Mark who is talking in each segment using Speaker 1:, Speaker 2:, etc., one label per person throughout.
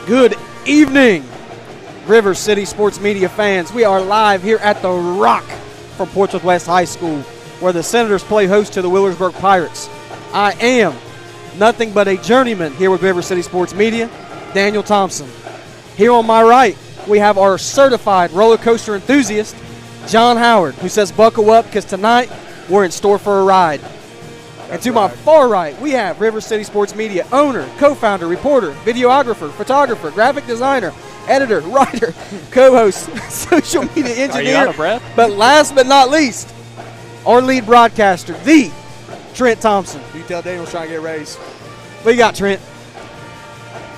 Speaker 1: Good evening, River City Sports Media fans. We are live here at the Rock from Portsmouth West High School, where the Senators play host to the Wheelersburg Pirates. I am nothing but a journeyman here with River City Sports Media, Daniel Thompson. Here on my right, we have our certified roller coaster enthusiast, John Howard, who says buckle up because tonight we're in store for a ride. And to my far right, we have River City Sports Media owner, co-founder, reporter, videographer, photographer, graphic designer, editor, writer, co-host, social media engineer.
Speaker 2: Are you out of breath?
Speaker 1: But last but not least, our lead broadcaster, the Trent Thompson.
Speaker 3: You tell Daniel's trying to get raised.
Speaker 1: What you got, Trent?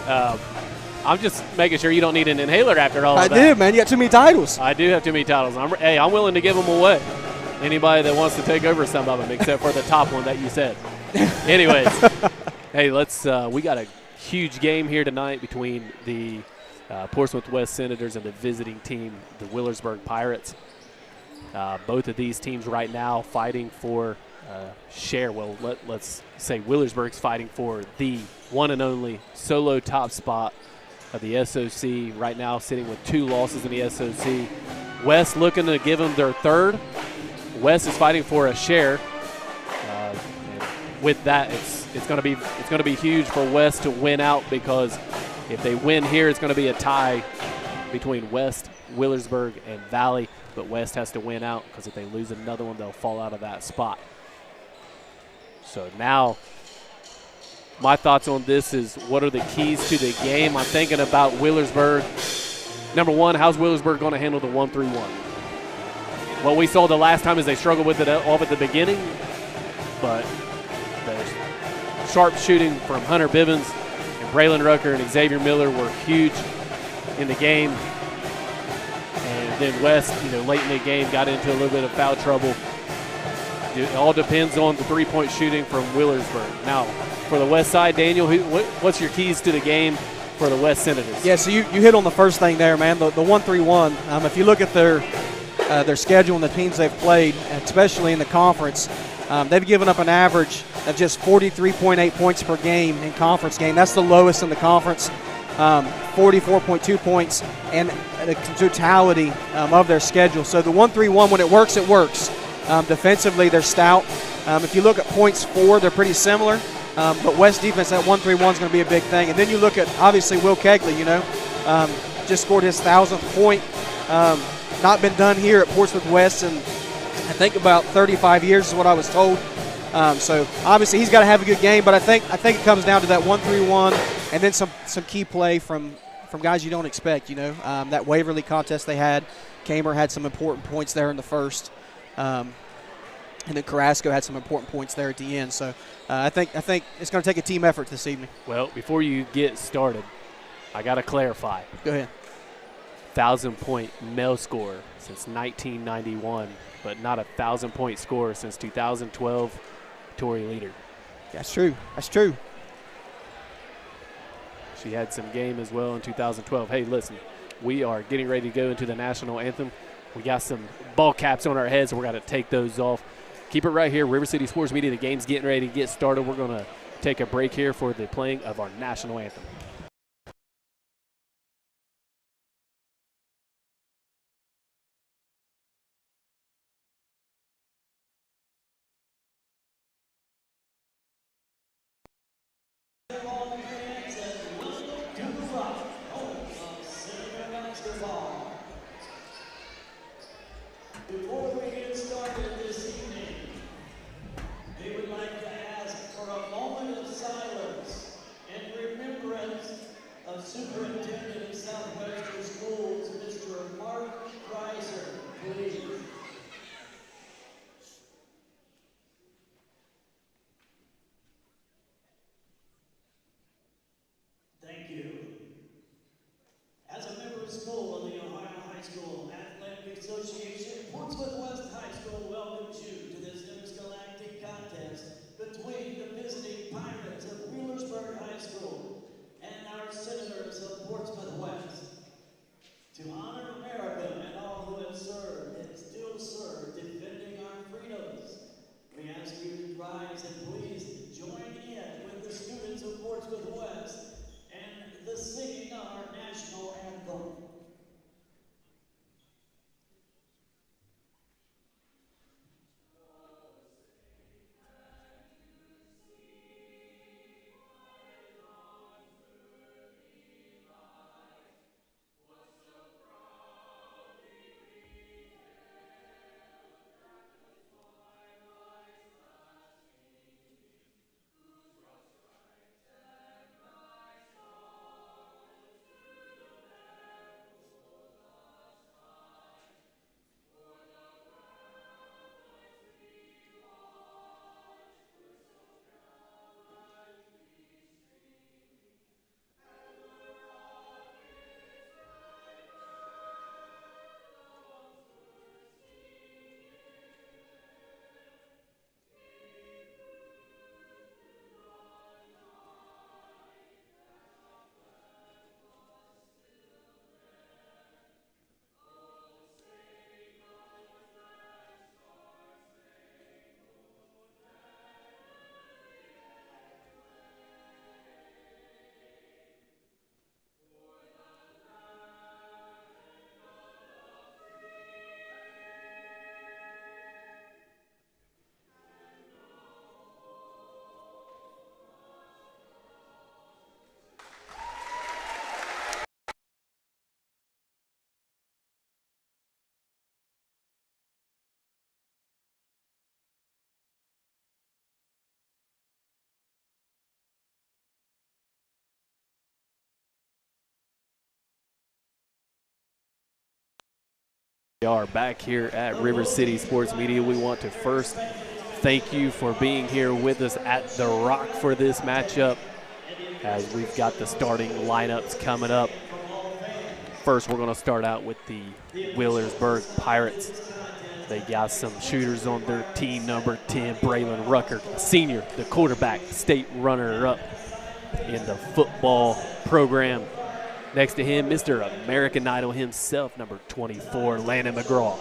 Speaker 2: I'm just making sure you don't need an inhaler after all of that.
Speaker 1: I do, man. You got too many titles.
Speaker 2: I do have too many titles. I'm willing to give them away. Anybody that wants to take over some of them, except for the top one that you said. Anyways, hey, we got a huge game here tonight between the Portsmouth West Senators and the visiting team, the Wheelersburg Pirates. Both of these teams right now fighting for share. Well, let's say Wheelersburg's fighting for the one and only solo top spot of the SOC. Right now sitting with 2 losses in the SOC. West looking to give them their third. West is fighting for a share. With that, it's going to be huge for West to win out, because if they win here, it's going to be a tie between West, Wheelersburg, and Valley. But West has to win out, because if they lose another one, they'll fall out of that spot. So now, my thoughts on this is, what are the keys to the game? I'm thinking about Wheelersburg. Number one, how's Wheelersburg going to handle the 1-3-1? What we saw the last time is they struggled with it off at the beginning, but the sharp shooting from Hunter Bivens and Braylon Rucker and Xavier Miller were huge in the game. And then West, late in the game got into a little bit of foul trouble. It all depends on the three-point shooting from Wheelersburg. Now, for the West side, Daniel, what's your keys to the game for the West Senators?
Speaker 1: Yeah, so you hit on the first thing there, man, the 1-3-1. If you look at their schedule and the teams they've played, especially in the conference, they've given up an average of just 43.8 points per game in conference game. That's the lowest in the conference, 44.2 points, and the totality of their schedule. So the 1-3-1, when it works, it works. Defensively, they're stout. If you look at points for, they're pretty similar. But West defense, that 1-3-1 is going to be a big thing. And then you look at, obviously, Will Kegley, just scored his 1,000th point. Not been done here at Portsmouth West in, I think, about 35 years is what I was told. So obviously he's got to have a good game, but I think it comes down to that 1-3-1 and then some key play from guys you don't expect. That Waverly contest they had, Kamer had some important points there in the first, and then Carrasco had some important points there at the end. So I think it's going to take a team effort this evening.
Speaker 2: Well, before you get started, I got to clarify.
Speaker 1: Go ahead.
Speaker 2: 1,000-point male scorer since 1991, but not a 1,000-point scorer since 2012, Tori Leader.
Speaker 1: That's true. That's true.
Speaker 2: She had some game as well in 2012. Hey, listen, we are getting ready to go into the national anthem. We got some ball caps on our heads, so we're going to take those off. Keep it right here, River City Sports Media. The game's getting ready to get started. We're going to take a break here for the playing of our national anthem.
Speaker 4: Before we get started this evening, we would like to ask for a moment of silence in remembrance of Superintendent of Southwestern Schools, Mr. Mark Kreiser, please. Thank you. As a member of school of the Ohio High School Athletic Association, Portsmouth West High School welcomes you to this intergalactic contest between the visiting Pirates of Wheelersburg High School and our Senators of Portsmouth West. To honor America and all who have served and still serve defending our freedoms, we ask you to rise and please join in with the students of Portsmouth West and the singing of our
Speaker 2: We are back here at River City Sports Media. We want to first thank you for being here with us at The Rock for this matchup, as we've got the starting lineups coming up. First, we're going to start out with the Wheelersburg Pirates. They got some shooters on their team. Number 10, Braylon Rucker, senior, the quarterback, state runner-up in the football program. Next to him, Mr. American Idol himself, number 24, Landon McGraw.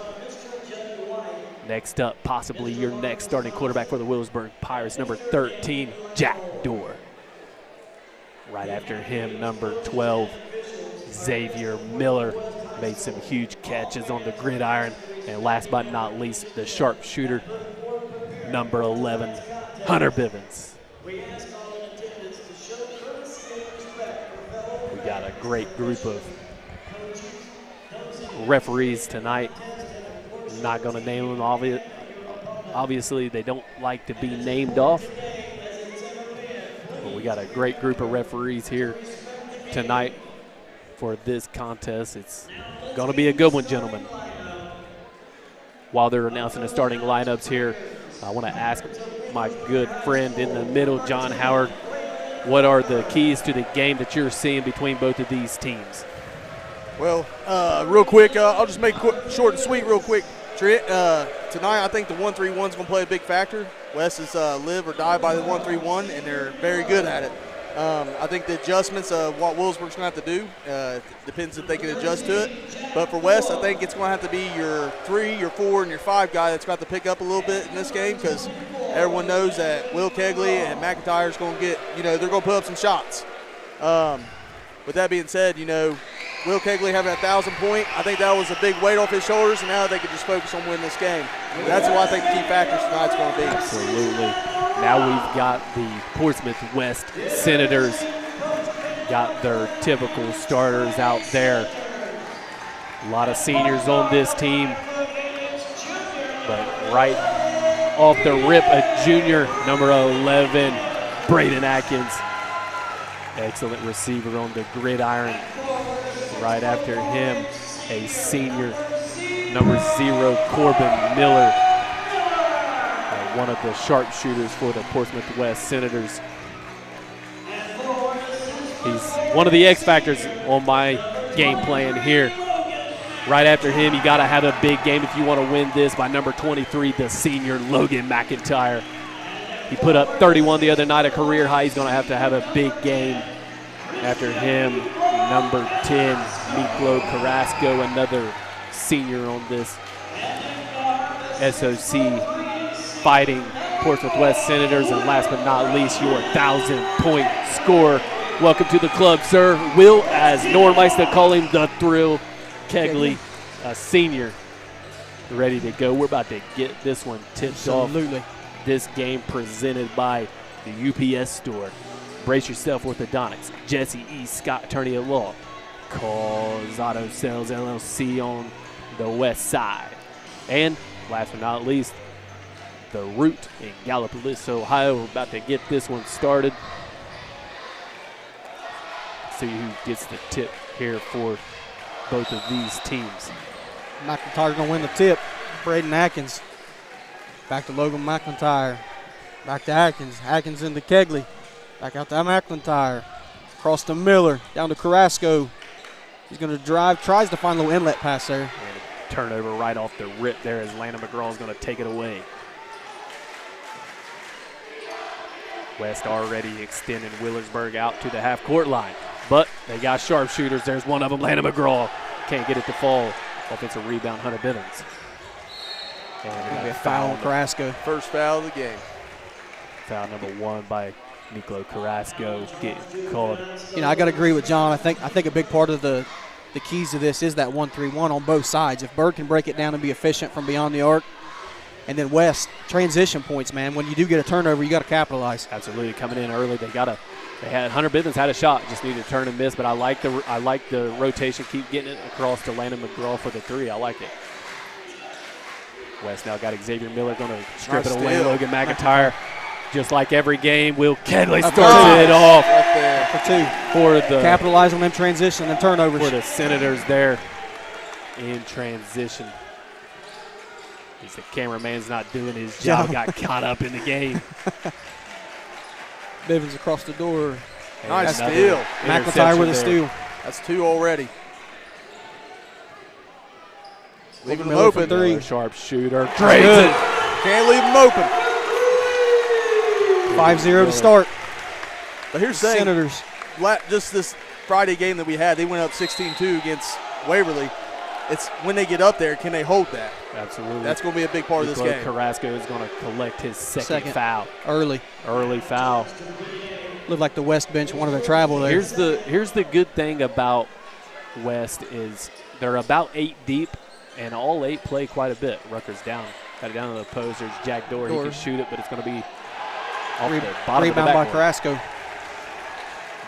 Speaker 2: Next up, possibly your next starting quarterback for the Wheelersburg Pirates, number 13, Jack Dorr. Right after him, number 12, Xavier Miller, made some huge catches on the gridiron. And last but not least, the sharpshooter, number 11, Hunter Bivens. We got a great group of referees tonight. I'm not going to name them. Obviously, they don't like to be named off. But we got a great group of referees here tonight for this contest. It's going to be a good one, gentlemen. While they're announcing the starting lineups here, I want to ask my good friend in the middle, John Howard, what are the keys to the game that you're seeing between both of these teams?
Speaker 3: Well, real quick, I'll just make it short and sweet real quick. Tonight, I think the 1-3-1 is going to play a big factor. West is live or die by the 1-3-1, and they're very good at it. I think the adjustments of what Wheelersburg's going to have to do depends if they can adjust to it. But for West, I think it's going to have to be your 3, your 4, and your 5 guy that's got to pick up a little bit in this game, because everyone knows that Will Kegley and McIntyre's going to get, they're going to put up some shots. With that being said, Will Kegley having 1,000 point, I think that was a big weight off his shoulders, and now they can just focus on winning this game. That's what I think the key factors tonight's going to be.
Speaker 2: Absolutely. Now we've got the Portsmouth West Senators, got their typical starters out there. A lot of seniors on this team, but right off the rip, a junior, number 11, Braden Atkins. Excellent receiver on the gridiron. Right after him, a senior, number 0, Corbin Miller, one of the sharpshooters for the Portsmouth West Senators. He's one of the X factors on my game plan here. Right after him, you got to have a big game if you want to win this, by number 23, the senior, Logan McIntyre. He put up 31 the other night, a career high. He's going to have a big game. After him, number 10, Miklo Carrasco, another senior on this SOC fighting Portsmouth West Senators. And last but not least, your 1,000-point scorer. Welcome to the club, sir. Will, as Norm likes to call him, the Thrill Kegley, a senior, ready to go. We're about to get this one tipped off. This game presented by the UPS store. Brace yourself, orthodontics. Jesse E. Scott, attorney at law. Cause Auto Sales LLC on the west side. And last but not least, the Root in Gallipolis, Ohio. We're about to get this one started. See who gets the tip here for both of these teams.
Speaker 1: McIntyre's going to win the tip. Braden Atkins. Back to Logan McIntyre. Back to Atkins. Atkins into Kegley. Back out to McIntyre. Across to Miller. Down to Carrasco. He's going to drive. Tries to find a little inlet pass there.
Speaker 2: And a turnover right off the rip there as Landon McGraw is going to take it away. West already extending Wheelersburg out to the half-court line. But they got sharpshooters. There's one of them, Landon McGraw. Can't get it to fall. Offensive rebound, Hunter Bivens. And
Speaker 1: a foul on Carrasco.
Speaker 3: First foul of the game.
Speaker 2: Foul number 1 by Miklo Carrasco getting called.
Speaker 1: I got to agree with John. I think a big part of the keys to this is that 1-3-1 on both sides. If Berg can break it down and be efficient from beyond the arc, and then West, transition points, man. When you do get a turnover, you got to capitalize.
Speaker 2: Absolutely, coming in early, they had Hunter Bivens had a shot, just needed to turn and miss. But I like the rotation, keep getting it across to Landon McGraw for the 3. I like it. West now got Xavier Miller going to strip it away. Logan McIntyre. Just like every game, Will Kegley starts it off
Speaker 3: right there
Speaker 1: for 2. Capitalize on them transition and turnovers.
Speaker 2: For the Senators there in transition. Because the cameraman's not doing his job, got caught up in the game.
Speaker 1: Bivens across the door.
Speaker 3: Nice steal.
Speaker 1: McIntyre with a steal.
Speaker 3: That's 2 already. Leaving them
Speaker 1: Miller
Speaker 3: open.
Speaker 1: for 3.
Speaker 2: Sharp shooter.
Speaker 1: Good.
Speaker 3: Can't leave them open.
Speaker 1: 5-0 to start.
Speaker 3: But here's the thing.
Speaker 1: Senators.
Speaker 3: Just this Friday game that we had, they went up 16-2 against Waverly. It's when they get up there, can they hold that?
Speaker 2: Absolutely.
Speaker 3: That's going to be a big part of this game.
Speaker 2: Carrasco is going to collect his second foul.
Speaker 1: Early
Speaker 2: foul.
Speaker 1: Looked like the West bench wanted to travel there.
Speaker 2: Here's the good thing about West is they're about 8 deep, and all 8 play quite a bit. Rutgers down. Got it down to the post. There's Jack Dorr. He can shoot it, but it's going to be off the bottom of the
Speaker 1: rebound by
Speaker 2: backboard.
Speaker 1: Carrasco.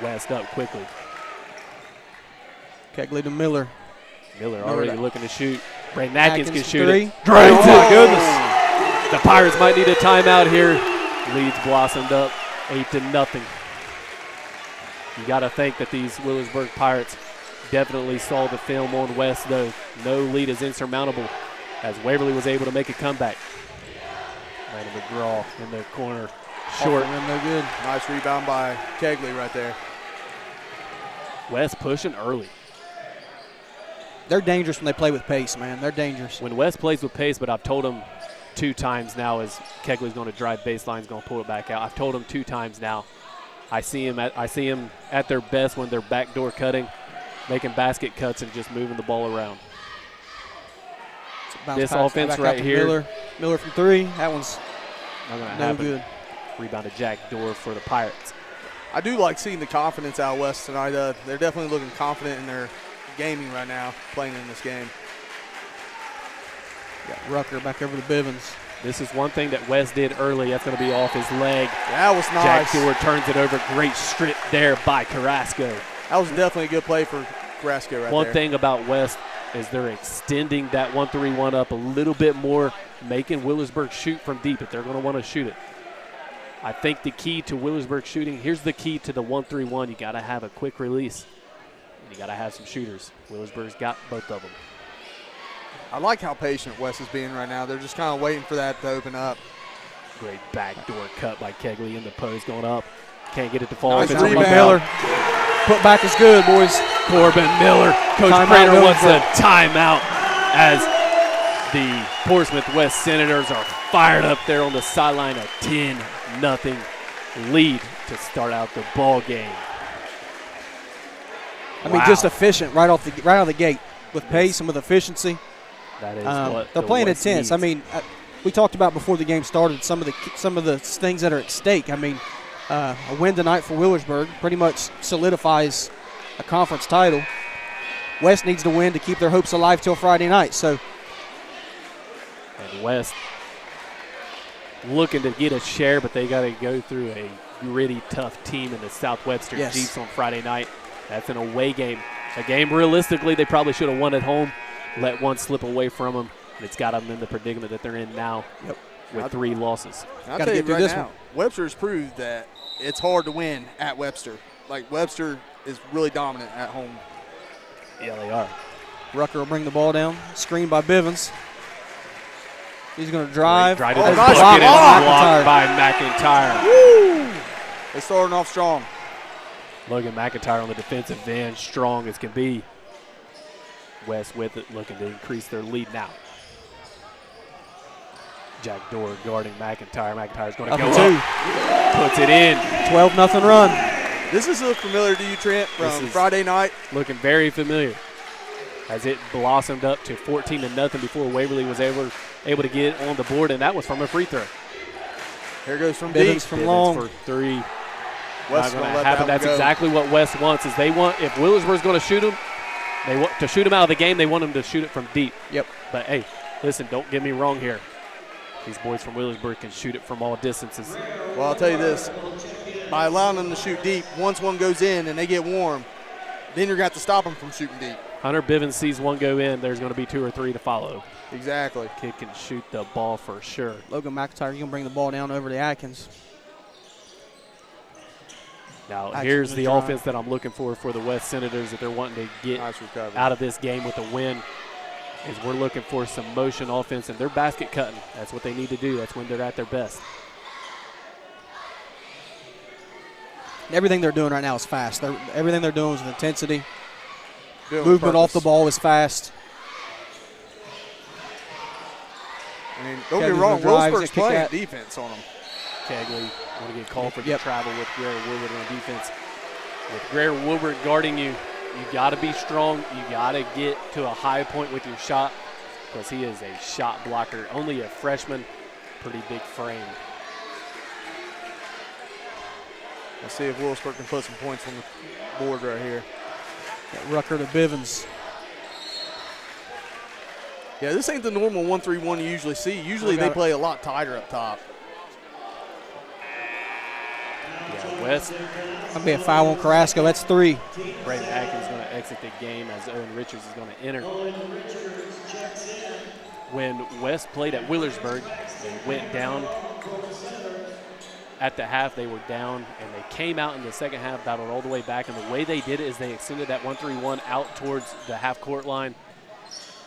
Speaker 2: West up quickly.
Speaker 1: Kegley to Miller.
Speaker 2: Miller already looking to shoot. Brandon Atkins can shoot
Speaker 1: 3.
Speaker 2: it. Drains it. My goodness. The Pirates might need a timeout here. Leads blossomed up 8-0. You got to think that these Wheelersburg Pirates definitely saw the film on West, though. No lead is insurmountable as Waverly was able to make a comeback. Landon McGraw in the corner. Short.
Speaker 1: No good.
Speaker 3: Nice rebound by Kegley right there.
Speaker 2: West pushing early.
Speaker 1: They're dangerous when they play with pace, man. They're dangerous.
Speaker 2: When West plays with pace, but I've told them 2 times now as Kegley's going to drive baseline, going to pull it back out. I've told them 2 times now. I see him at their best when they're backdoor cutting, making basket cuts and just moving the ball around. This offense right here.
Speaker 1: Miller from 3. That one's
Speaker 2: not going to
Speaker 1: no
Speaker 2: happen.
Speaker 1: good.
Speaker 2: Rebound to Jack Dorr for the Pirates.
Speaker 3: I do like seeing the confidence out West tonight. They're definitely looking confident in their gaming right now, playing in this game.
Speaker 1: Got Rucker back over to Bivens.
Speaker 2: This is one thing that West did early. That's going to be off his leg.
Speaker 3: That was nice.
Speaker 2: Jack Dorr turns it over. Great strip there by Carrasco.
Speaker 3: That was definitely a good play for Carrasco right there.
Speaker 2: One thing about West is they're extending that 1-3-1 up a little bit more, making Wheelersburg shoot from deep if they're going to want to shoot it. I think the key to Wheelersburg shooting, here's the key to the 1-3-1. You got to have a quick release. And you got to have some shooters. Wheelersburg's got both of them.
Speaker 3: I like how patient West is being right now. They're just kind of waiting for that to open up.
Speaker 2: Great backdoor cut by Kegley in the post going up. Can't get it to fall.
Speaker 3: Nice
Speaker 2: It's
Speaker 3: rebound.
Speaker 1: Miller. Put back is good, boys.
Speaker 2: Corbin Miller. Coach
Speaker 1: Timeout
Speaker 2: Prater wants a
Speaker 1: Wheelersburg.
Speaker 2: timeout as the Portsmouth West Senators are fired up there on the sideline. A 10-0 lead to start out the ball game.
Speaker 1: I mean, just efficient right out of the gate with pace and with efficiency.
Speaker 2: That is what
Speaker 1: they're
Speaker 2: the
Speaker 1: playing
Speaker 2: West
Speaker 1: intense.
Speaker 2: needs.
Speaker 1: I mean, we talked about before the game started some of the things that are at stake. I mean, a win tonight for Wheelersburg pretty much solidifies a conference title. West needs to win to keep their hopes alive till Friday night. So,
Speaker 2: and West looking to get a share, but they got to go through a gritty, tough team in the Southwestern Jeeps on Friday night. That's an away game. A game realistically they probably should have won at home. Let one slip away from them. And it's got them in the predicament that they're in now with 3 losses.
Speaker 3: I'll
Speaker 1: Gotta
Speaker 3: tell you
Speaker 1: get through
Speaker 3: right
Speaker 1: this
Speaker 3: now,
Speaker 1: one.
Speaker 3: Webster's proved that it's hard to win at Webster. Like, Webster is really dominant at home.
Speaker 2: Yeah, they are.
Speaker 1: Rucker will bring the ball down. Screen by Bivens. He's going to drive.
Speaker 2: Right to
Speaker 3: Oh,
Speaker 2: the
Speaker 3: nice
Speaker 2: bucket and
Speaker 3: block.
Speaker 2: blocked by McIntyre.
Speaker 3: Woo! They're starting off strong.
Speaker 2: Logan McIntyre on the defensive end, strong as can be. West with it, looking to increase their lead now. Jack Dorr guarding McIntyre. McIntyre's going to go up. Puts it in.
Speaker 1: 12-0 run.
Speaker 3: This is look familiar to you, Trent, from Friday night.
Speaker 2: Looking very familiar as it blossomed up to 14-0 before Waverly was able to get on the board, and that was from a free throw.
Speaker 3: Here goes from
Speaker 1: Bivens
Speaker 3: deep.
Speaker 1: from long.
Speaker 2: For 3.
Speaker 3: West
Speaker 2: Not
Speaker 3: gonna
Speaker 2: going to
Speaker 3: let
Speaker 2: happen.
Speaker 3: that
Speaker 2: That's
Speaker 3: one go.
Speaker 2: exactly what West wants. Is they want, if Wheelersburg's going to shoot them, they want to shoot them out of the game. They want them to shoot it from deep.
Speaker 1: Yep.
Speaker 2: But hey, listen, don't get me wrong here. These boys from Wheelersburg can shoot it from all distances.
Speaker 3: Well, I'll tell you this. By allowing them to shoot deep, once one goes in and they get warm, then you're going to have to stop them from shooting deep.
Speaker 2: Hunter Bivens sees one go in. There's going to be 2 or 3 to follow.
Speaker 3: Exactly.
Speaker 2: Kid can shoot the ball for sure.
Speaker 1: Logan McIntyre, you're going to bring the ball down over to Atkins.
Speaker 2: Now,
Speaker 1: Atkins
Speaker 2: here's
Speaker 1: to
Speaker 2: the
Speaker 1: drive.
Speaker 2: offense that I'm looking for the West Senators that they're wanting to get
Speaker 3: Nice recovery.
Speaker 2: out of this game with a win. is we're looking for some motion offense, and they're basket cutting. That's what they need to do. That's when they're at their best.
Speaker 1: Everything they're doing right now is fast. Everything they're doing is with intensity.
Speaker 3: Movement
Speaker 1: off the ball is fast.
Speaker 3: I mean, don't get
Speaker 1: Kegley's
Speaker 3: me wrong,
Speaker 1: gonna drive,
Speaker 3: Wheelersburg's
Speaker 1: he's gonna
Speaker 3: playing
Speaker 1: kick
Speaker 3: defense on them.
Speaker 2: Kegley want to get called for the
Speaker 1: Yep.
Speaker 2: travel with Greer Woodward on defense. With Greer Woodward guarding you, you got to be strong. You got to get to a high point with your shot because he is a shot blocker. Only a freshman, pretty big frame.
Speaker 3: Let's see if Wheelersburg can put some points on the board right here.
Speaker 1: Rucker to Bivens.
Speaker 3: Yeah, this ain't the normal 1-3-1 you usually see. Usually they play a lot tighter up top.
Speaker 2: Yeah, West.
Speaker 1: That'll be a foul on Carrasco. That's 3.
Speaker 2: Braden Atkins is going to exit the game as Owen Richards is going to enter. When West played at Wheelersburg, they went down. At the half, they were down, and they came out in the second half, battled all the way back. And the way they did it is they extended that 1-3-1 out towards the half-court line.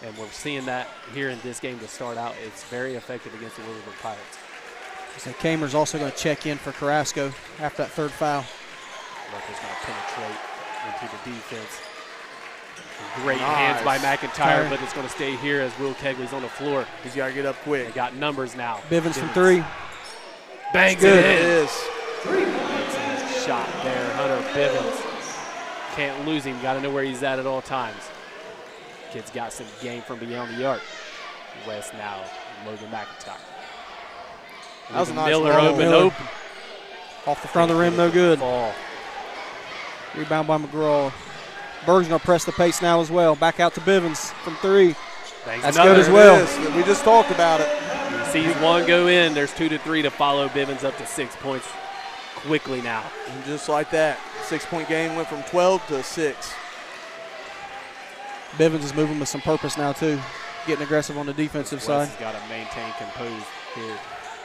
Speaker 2: And we're seeing that here in this game to start out. It's very effective against the Wheelersburg Pirates.
Speaker 1: So Kamer's also going to check in for Carrasco after that 3rd foul.
Speaker 2: Rucker's going to penetrate into the defense. Great
Speaker 3: Nice.
Speaker 2: hands by McIntyre, but it's going to stay here as Will Kegley's on the floor.
Speaker 3: He's got to get up quick.
Speaker 2: They got numbers now.
Speaker 1: Bivens from 3.
Speaker 2: Bangs
Speaker 3: Good.
Speaker 2: it
Speaker 3: It
Speaker 2: in.
Speaker 3: is.
Speaker 2: Shot there, Hunter Bivens. Can't lose him. Got to know where he's at all times. Kid's got some game from beyond the arc. West now, Logan McIntyre.
Speaker 3: That was a nice
Speaker 2: Miller
Speaker 3: ball.
Speaker 2: open.
Speaker 1: Off the front of the rim, no good.
Speaker 2: Ball.
Speaker 1: Rebound by McGraw. Berg's going to press the pace now as well. Back out to Bivens from 3.
Speaker 2: Bangs
Speaker 1: That's
Speaker 2: another.
Speaker 1: good as
Speaker 3: There
Speaker 1: well.
Speaker 3: it is. We just talked about it.
Speaker 2: He sees one go in. There's 2 to 3 to follow. Bivens up to 6 points quickly now.
Speaker 3: And just like that, 6-point game went from 12 to 6.
Speaker 1: Bivens is moving with some purpose now, too. Getting aggressive on the defensive
Speaker 2: West
Speaker 1: side.
Speaker 2: has got to maintain composed here.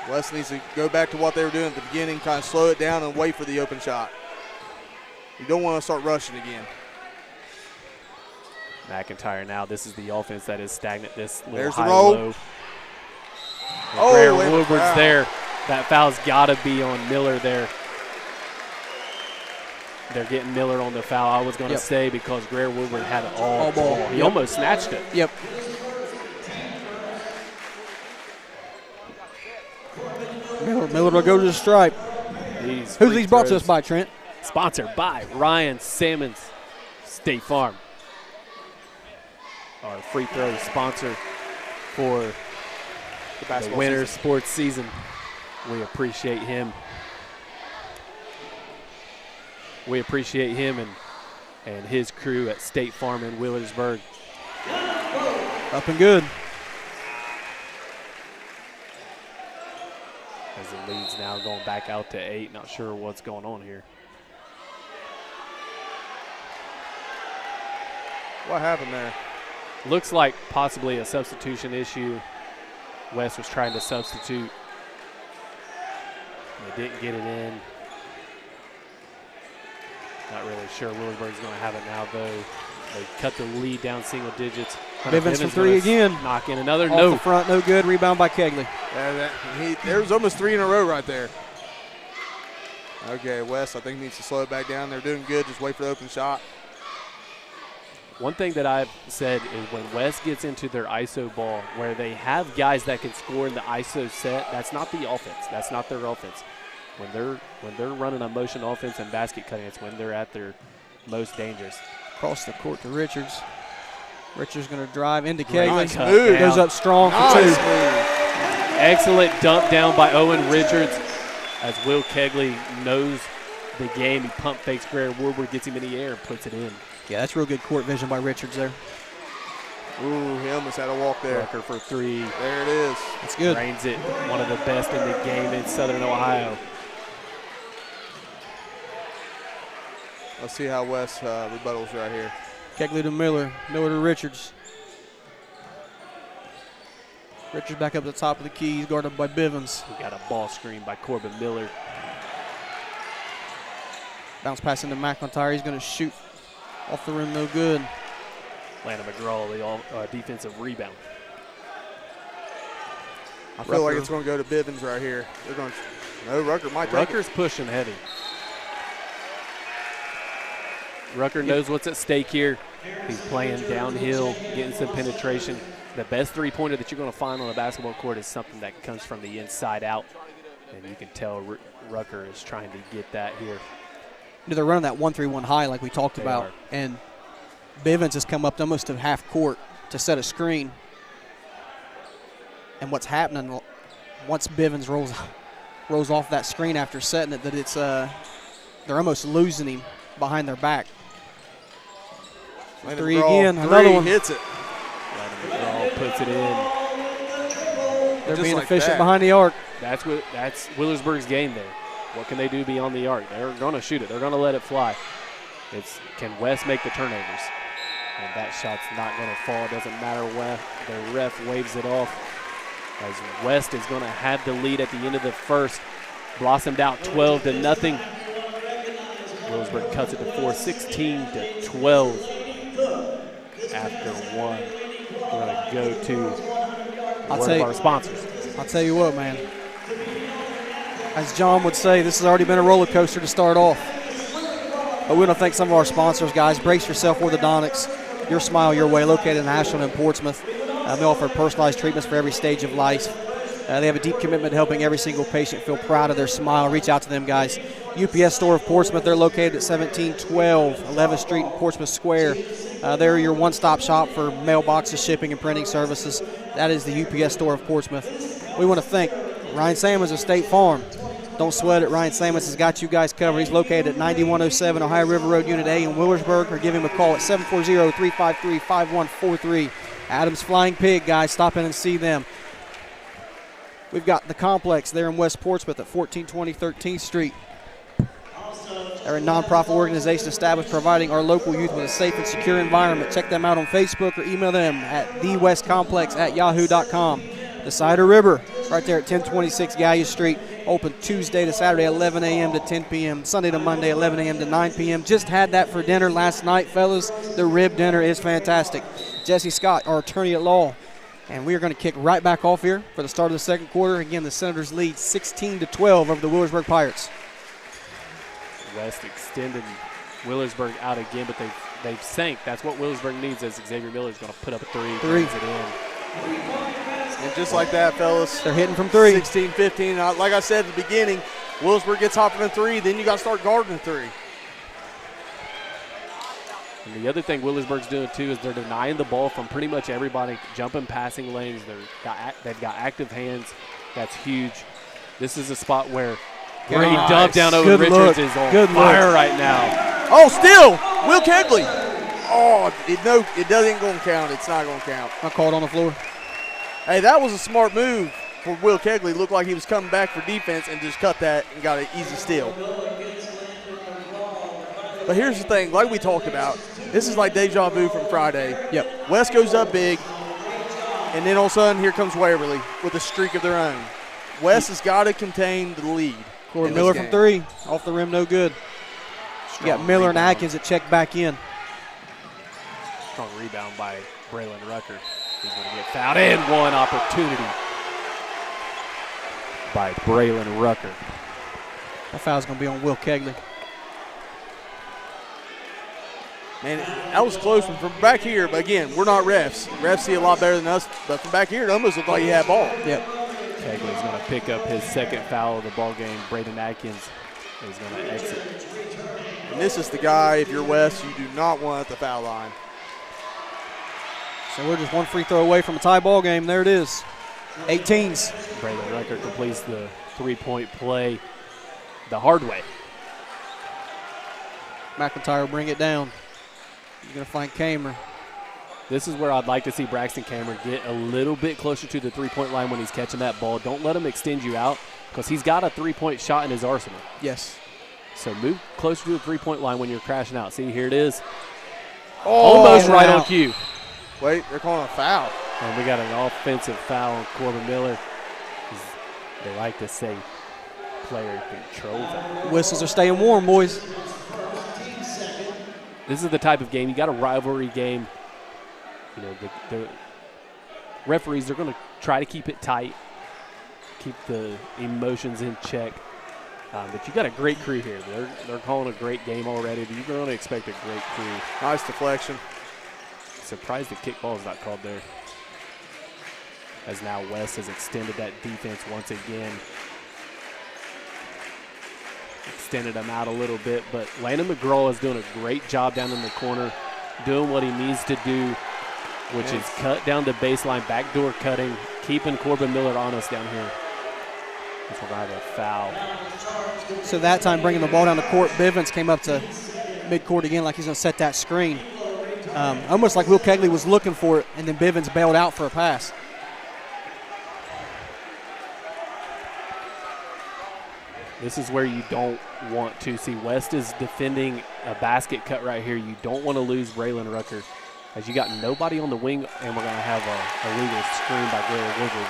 Speaker 3: West needs to go back to what they were doing at the beginning, kind of slow it down and wait for the open shot. You don't want to start rushing again.
Speaker 2: McIntyre now. This is the offense that is stagnant. This little
Speaker 3: There's the
Speaker 2: high-low.
Speaker 3: roll.
Speaker 2: Oh, Greer
Speaker 3: wait,
Speaker 2: Woodward's
Speaker 3: foul.
Speaker 2: there. That foul's got to be on Miller there. They're getting Miller on the foul. I was going to
Speaker 1: Yep.
Speaker 2: say because Greer Woodward had it all
Speaker 1: ball.
Speaker 2: ball. He
Speaker 1: Yep.
Speaker 2: almost snatched it.
Speaker 1: Yep. Miller will go to the stripe.
Speaker 2: These
Speaker 1: Who's
Speaker 2: free
Speaker 1: these brought to
Speaker 2: throws
Speaker 1: us by, Trent?
Speaker 2: Sponsored by Ryan Salmons State Farm. Our free throw sponsor for the winter sports season. We appreciate him. We appreciate him and his crew at State Farm in Wheelersburg.
Speaker 1: Up and good.
Speaker 2: As the lead's now going back out to 8. Not sure what's going on here.
Speaker 3: What happened there?
Speaker 2: Looks like possibly a substitution issue. West was trying to substitute. They didn't get it in. Not really sure Wheelersburg's going to have it now, though. They cut the lead down single digits.
Speaker 1: Bivens from 3 again.
Speaker 2: Knock in another.
Speaker 1: Off
Speaker 2: No.
Speaker 1: the front, no good. Rebound by Kegley.
Speaker 3: There was almost 3 in a row right there. Okay, West, I think, needs to slow it back down. They're doing good. Just wait for the open shot.
Speaker 2: One thing that I've said is when West gets into their ISO ball, where they have guys that can score in the ISO set, that's not the offense. That's not their offense. When they're running a motion offense and basket cutting, it's when they're at their most dangerous.
Speaker 1: Across the court to Richards. Richards going to drive into
Speaker 2: Great
Speaker 1: Kegley.
Speaker 2: cut
Speaker 3: move.
Speaker 2: down.
Speaker 1: Goes up strong for
Speaker 3: Nice
Speaker 1: 2.
Speaker 3: move.
Speaker 2: Excellent dump down by Owen Richards as Will Kegley knows the game. He pump fakes Greer Woodward, gets him in the air, and puts it in.
Speaker 1: Yeah, that's real good court vision by Richards there.
Speaker 3: Ooh, he almost had a walk there.
Speaker 2: Rucker for 3.
Speaker 3: There it is.
Speaker 1: That's good.
Speaker 2: Drains it. One of the best in the game in Southern Ohio.
Speaker 3: Let's see how West rebuttals right here.
Speaker 1: Kegley to Miller. Miller to Richards. Richards back up to the top of the key. He's guarded by Bivens.
Speaker 2: We got a ball screen by Corbin Miller.
Speaker 1: Bounce pass into McIntyre. He's going to shoot off the rim, no good.
Speaker 2: Landon McGraw, the defensive rebound.
Speaker 3: I feel like it's going to go to Bivens right here. They're going to. No, Rucker might take
Speaker 2: Rucker's pushing heavy. Rucker knows what's at stake here. He's playing downhill, getting some penetration. The best three-pointer that you're going to find on a basketball court is something that comes from the inside out. And you can tell Rucker is trying to get that here.
Speaker 1: They're running that 1-3-1 high like we talked about. And Bivens has come up to almost to half court to set a screen. And what's happening once Bivens rolls off that screen after setting it, that it's they're almost losing him behind their back. Three again, another one.
Speaker 3: Hits it.
Speaker 2: McGraw puts it in.
Speaker 1: They're being efficient behind the arc.
Speaker 2: That's Wheelersburg's game there. What can they do beyond the arc? They're going to shoot it. They're going to let it fly. Can West make the turnovers? And that shot's not going to fall. It doesn't matter what. The ref waves it off as West is going to have the lead at the end of the first. Blossomed out 12-0. Wheelersburg cuts it to 4, 16-12 after one. We're going to go to one of our sponsors.
Speaker 1: I'll tell you what, man. As John would say, this has already been a roller coaster to start off. But we want to thank some of our sponsors, guys. Brace yourself, orthodontics. Your smile, your way. Located in Ashland and Portsmouth. They offer personalized treatments for every stage of life. They have a deep commitment to helping every single patient feel proud of their smile. Reach out to them, guys. UPS Store of Portsmouth. They're located at 1712 11th Street in Portsmouth Square. They're your one-stop shop for mailboxes, shipping, and printing services. That is the UPS Store of Portsmouth. We want to thank Ryan Sammons of State Farm. Don't sweat it. Ryan Sammons has got you guys covered. He's located at 9107 Ohio River Road, Unit A in Wheelersburg, or give him a call at 740-353-5143. Adams Flying Pig, guys. Stop in and see them. We've got the complex there in West Portsmouth at 1420 13th Street. They're a nonprofit organization established providing our local youth with a safe and secure environment. Check them out on Facebook or email them at thewestcomplex@yahoo.com. The Cider River, right there at 1026 Gallia Street. Open Tuesday to Saturday, 11 a.m. to 10 p.m. Sunday to Monday, 11 a.m. to 9 p.m. Just had that for dinner last night, fellas. The rib dinner is fantastic. Jesse Scott, our attorney at law. And we are going to kick right back off here for the start of the second quarter. Again, the Senators lead 16-12 over the Wheelersburg Pirates.
Speaker 2: West extended Wheelersburg out again, but they've sank. That's what Wheelersburg needs, as Xavier Miller is going to put up a three. Brings it in.
Speaker 3: And just like that, fellas.
Speaker 1: They're hitting from three.
Speaker 3: 16-15. Like I said at the beginning, Wheelersburg gets hot from the three, then you got to start guarding the three.
Speaker 2: And the other thing Wheelersburg's doing, too, is they're denying the ball from pretty much everybody, jumping passing lanes. They've got active hands. That's huge. This is a spot where Brady dumped down over Richards is on fire right now.
Speaker 3: Oh, still, Will Kegley. Oh, it doesn't going to count. It's not going to count.
Speaker 1: I called on the floor.
Speaker 3: Hey, that was a smart move for Will Kegley. Looked like he was coming back for defense and just cut that and got an easy steal. But here's the thing, like we talked about, this is like deja vu from Friday.
Speaker 1: Yep.
Speaker 3: West goes up big, and then all of a sudden here comes Waverly with a streak of their own. West has got to contain the lead.
Speaker 1: Corey Miller from three, off the rim, no good. You got Miller and Atkins that check back in.
Speaker 2: Strong rebound by Braylon Rucker. He's going to get fouled, and one opportunity by Braylon Rucker.
Speaker 1: That foul's going to be on Will Kegley.
Speaker 3: Man, that was close from back here, but again, we're not refs. Refs see a lot better than us, but from back here, it almost looked like he had ball.
Speaker 1: Yep.
Speaker 2: Kegley's going to pick up his second foul of the ball game. Braden Atkins is going to exit.
Speaker 3: And this is the guy, if you're West, you do not want at the foul line.
Speaker 1: So we're just one free throw away from a tie ball game. There it is. 18s.
Speaker 2: Braylon Rucker completes the three-point play the hard way.
Speaker 1: McIntyre will bring it down. He's going to find Kamer.
Speaker 2: This is where I'd like to see Braxton Kamer get a little bit closer to the three-point line when he's catching that ball. Don't let him extend you out because he's got a three-point shot in his arsenal.
Speaker 1: Yes.
Speaker 2: So move closer to the three-point line when you're crashing out. See, here it is.
Speaker 3: Oh,
Speaker 2: almost right on cue.
Speaker 3: Wait, they're calling a foul.
Speaker 2: And we got an offensive foul on Corbin Miller. They like to say player control that.
Speaker 1: Whistles are staying warm, boys.
Speaker 2: This is the type of game, you got a rivalry game. You know, the referees are going to try to keep it tight, keep the emotions in check. But you got a great crew here. They're calling a great game already. You're going to expect a great crew.
Speaker 3: Nice deflection.
Speaker 2: Surprised the kickball is not called there. As now West has extended that defense once again. Extended them out a little bit, but Landon McGraw is doing a great job down in the corner, doing what he needs to do, which is cut down to baseline, backdoor cutting, keeping Corbin Miller honest down here. This will have a foul.
Speaker 1: So that time bringing the ball down the court, Bivens came up to midcourt again like he's going to set that screen. Almost like Will Kegley was looking for it, and then Bivens bailed out for a pass.
Speaker 2: This is where you don't want to see. West is defending a basket cut right here. You don't want to lose Braylon Rucker, as you got nobody on the wing, and we're going to have a legal screen by Gary Woodward.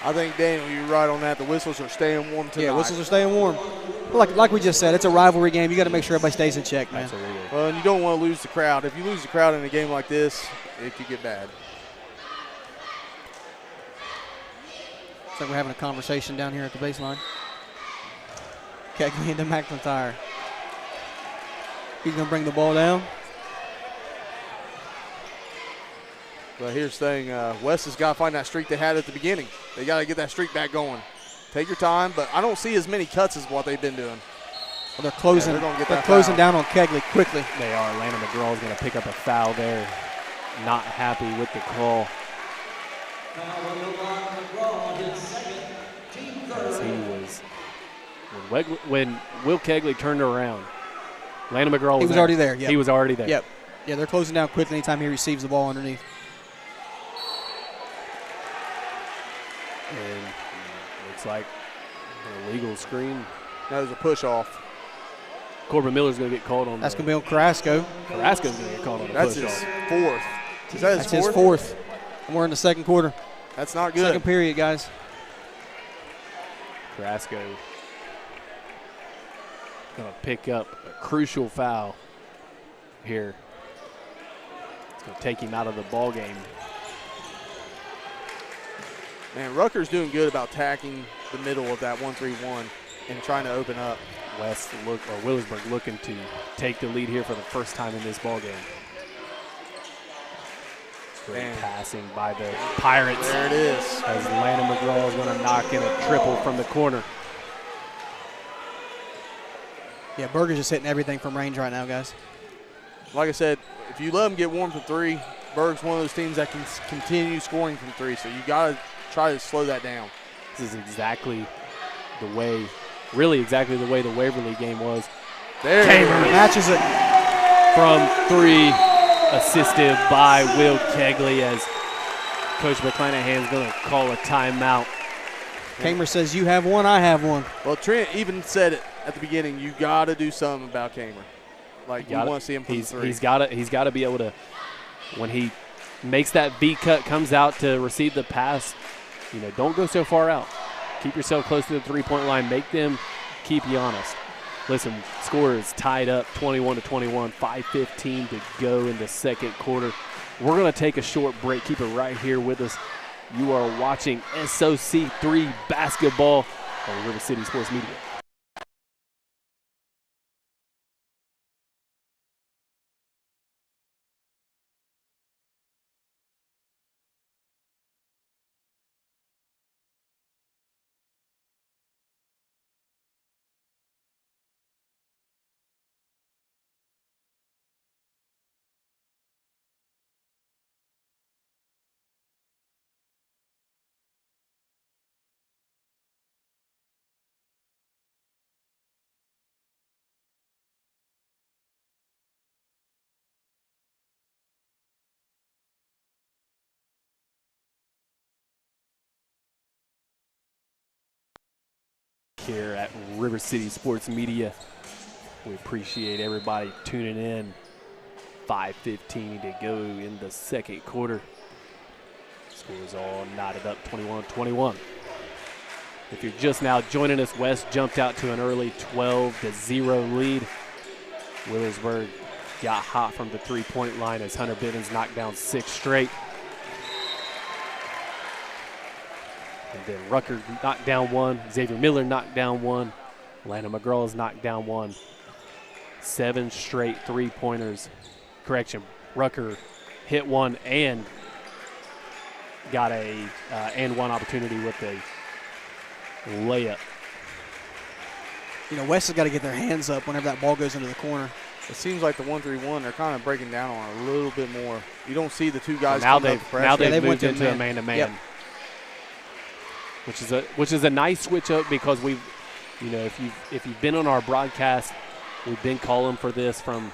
Speaker 3: I think, Daniel, you're right on that. The whistles are staying warm tonight.
Speaker 1: Yeah, whistles are staying warm. Like we just said, it's a rivalry game. You got to make sure everybody stays in check, man.
Speaker 2: Absolutely.
Speaker 3: Well, and you don't want to lose the crowd. If you lose the crowd in a game like this, it could get bad.
Speaker 1: It's like we're having a conversation down here at the baseline. Kegley into McIntyre. He's going to bring the ball down.
Speaker 3: But here's the thing, West has got to find that streak they had at the beginning. They got to get that streak back going. Take your time, but I don't see as many cuts as what they've been doing.
Speaker 1: Well, they're closing.
Speaker 3: Yeah,
Speaker 1: they're closing down on Kegley quickly.
Speaker 2: They are. Landon McGraw is going to pick up a foul there. Not happy with the call. As he was, when Will Kegley turned around, Landon McGraw was
Speaker 1: already there. Yep.
Speaker 2: He was already there.
Speaker 1: Yep. Yeah, they're closing down quickly anytime he receives the ball underneath.
Speaker 2: And looks like an illegal screen.
Speaker 3: That was a push off.
Speaker 2: Corbin Miller's going to get called on.
Speaker 1: That's going to be on Carrasco.
Speaker 2: Carrasco's going to get called on a
Speaker 3: That's
Speaker 2: push
Speaker 3: his
Speaker 2: off.
Speaker 3: fourth. Is that
Speaker 1: That's his fourth. And we're in the second quarter.
Speaker 3: That's not good.
Speaker 1: Second period, guys.
Speaker 2: Carrasco going to pick up a crucial foul here. It's going to take him out of the ball game.
Speaker 3: Man, Rutgers doing good about attacking the middle of that 1-3-1 and trying to open up.
Speaker 2: Wheelersburg looking to take the lead here for the first time in this ball game. Great passing by the Pirates.
Speaker 3: There it is.
Speaker 2: As Landon McGraw is going to knock in a triple from the corner.
Speaker 1: Yeah, Berger's just hitting everything from range right now, guys.
Speaker 3: Like I said, if you let them get warm from three, Berg's one of those teams that can continue scoring from three, so you got to try to slow that down.
Speaker 2: This is exactly the way the Waverly game was.
Speaker 3: There
Speaker 1: Kamer matches it.
Speaker 2: From three, assisted by Will Kegley, as Coach McClanahan's going to call a timeout.
Speaker 1: Kamer says, you have one, I have one.
Speaker 3: Well, Trent even said it at the beginning, you got to do something about Kamer. Like, you want to see him from three.
Speaker 2: He's got to be able to, when he makes that V cut, comes out to receive the pass, don't go so far out. Keep yourself close to the three-point line. Make them keep you honest. Listen, score is tied up 21-21, 5:15 to go in the second quarter. We're going to take a short break. Keep it right here with us. You are watching SOC3 basketball on River City Sports Media. Here at River City Sports Media. We appreciate everybody tuning in. 5:15 to go in the second quarter. Score is all knotted up 21-21. If you're just now joining us, West jumped out to an early 12-0 lead. Wheelersburg got hot from the three-point line as Hunter Bivens knocked down 6 straight. And then Rucker knocked down 1. Xavier Miller knocked down 1. Landon McGraw's knocked down 1. 7 straight three-pointers. Correction, Rucker hit 1 and got a and 1 opportunity with a layup.
Speaker 1: You know, West has got to get their hands up whenever that ball goes into the corner.
Speaker 3: It seems like the 1-3-1, they're kind of breaking down on it a little bit more. You don't see the two guys
Speaker 2: Now
Speaker 3: coming up
Speaker 2: they've
Speaker 3: the
Speaker 2: now
Speaker 3: pressure.
Speaker 2: they've
Speaker 1: went
Speaker 2: moved
Speaker 1: to
Speaker 2: into a
Speaker 1: man.
Speaker 2: man-to-man,
Speaker 1: Yep.
Speaker 2: which is a nice switch up because you know, if you've been on our broadcast, we've been calling for this from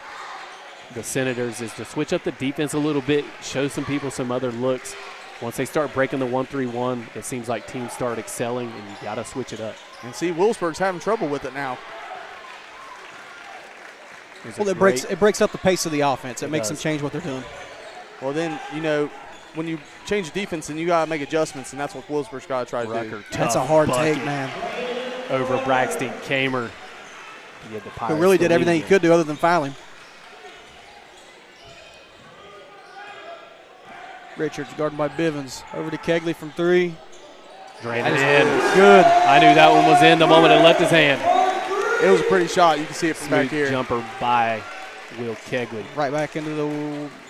Speaker 2: the Senators, is to switch up the defense a little bit, show some people some other looks. Once they start breaking the 1-3-1, it seems like teams start excelling, and you got to switch it up.
Speaker 3: And see, Wheelersburg's having trouble with it now.
Speaker 1: Well, it breaks up the pace of the offense. It makes
Speaker 2: does.
Speaker 1: them change what they're doing.
Speaker 3: Well, then, you know, when you change the defense, then you got to make adjustments, and that's what Wheelersburg's got to try to do.
Speaker 2: Rucker,
Speaker 1: That's a
Speaker 2: tough
Speaker 1: hard
Speaker 2: bucket
Speaker 1: take, man.
Speaker 2: over Braxton Kamer. He had the
Speaker 1: Who
Speaker 2: Pirates
Speaker 1: really did
Speaker 2: the
Speaker 1: everything he
Speaker 2: lead.
Speaker 1: could do other than foul him. Richards guarded by Bivens. Over to Kegley from 3.
Speaker 2: Drain
Speaker 1: That
Speaker 2: it
Speaker 1: is
Speaker 2: in.
Speaker 1: good.
Speaker 2: I knew that one was in the moment it left his hand.
Speaker 3: It was a pretty shot. You can see it from back
Speaker 2: Smooth
Speaker 3: here.
Speaker 2: jumper by Will Kegley.
Speaker 1: Right back into the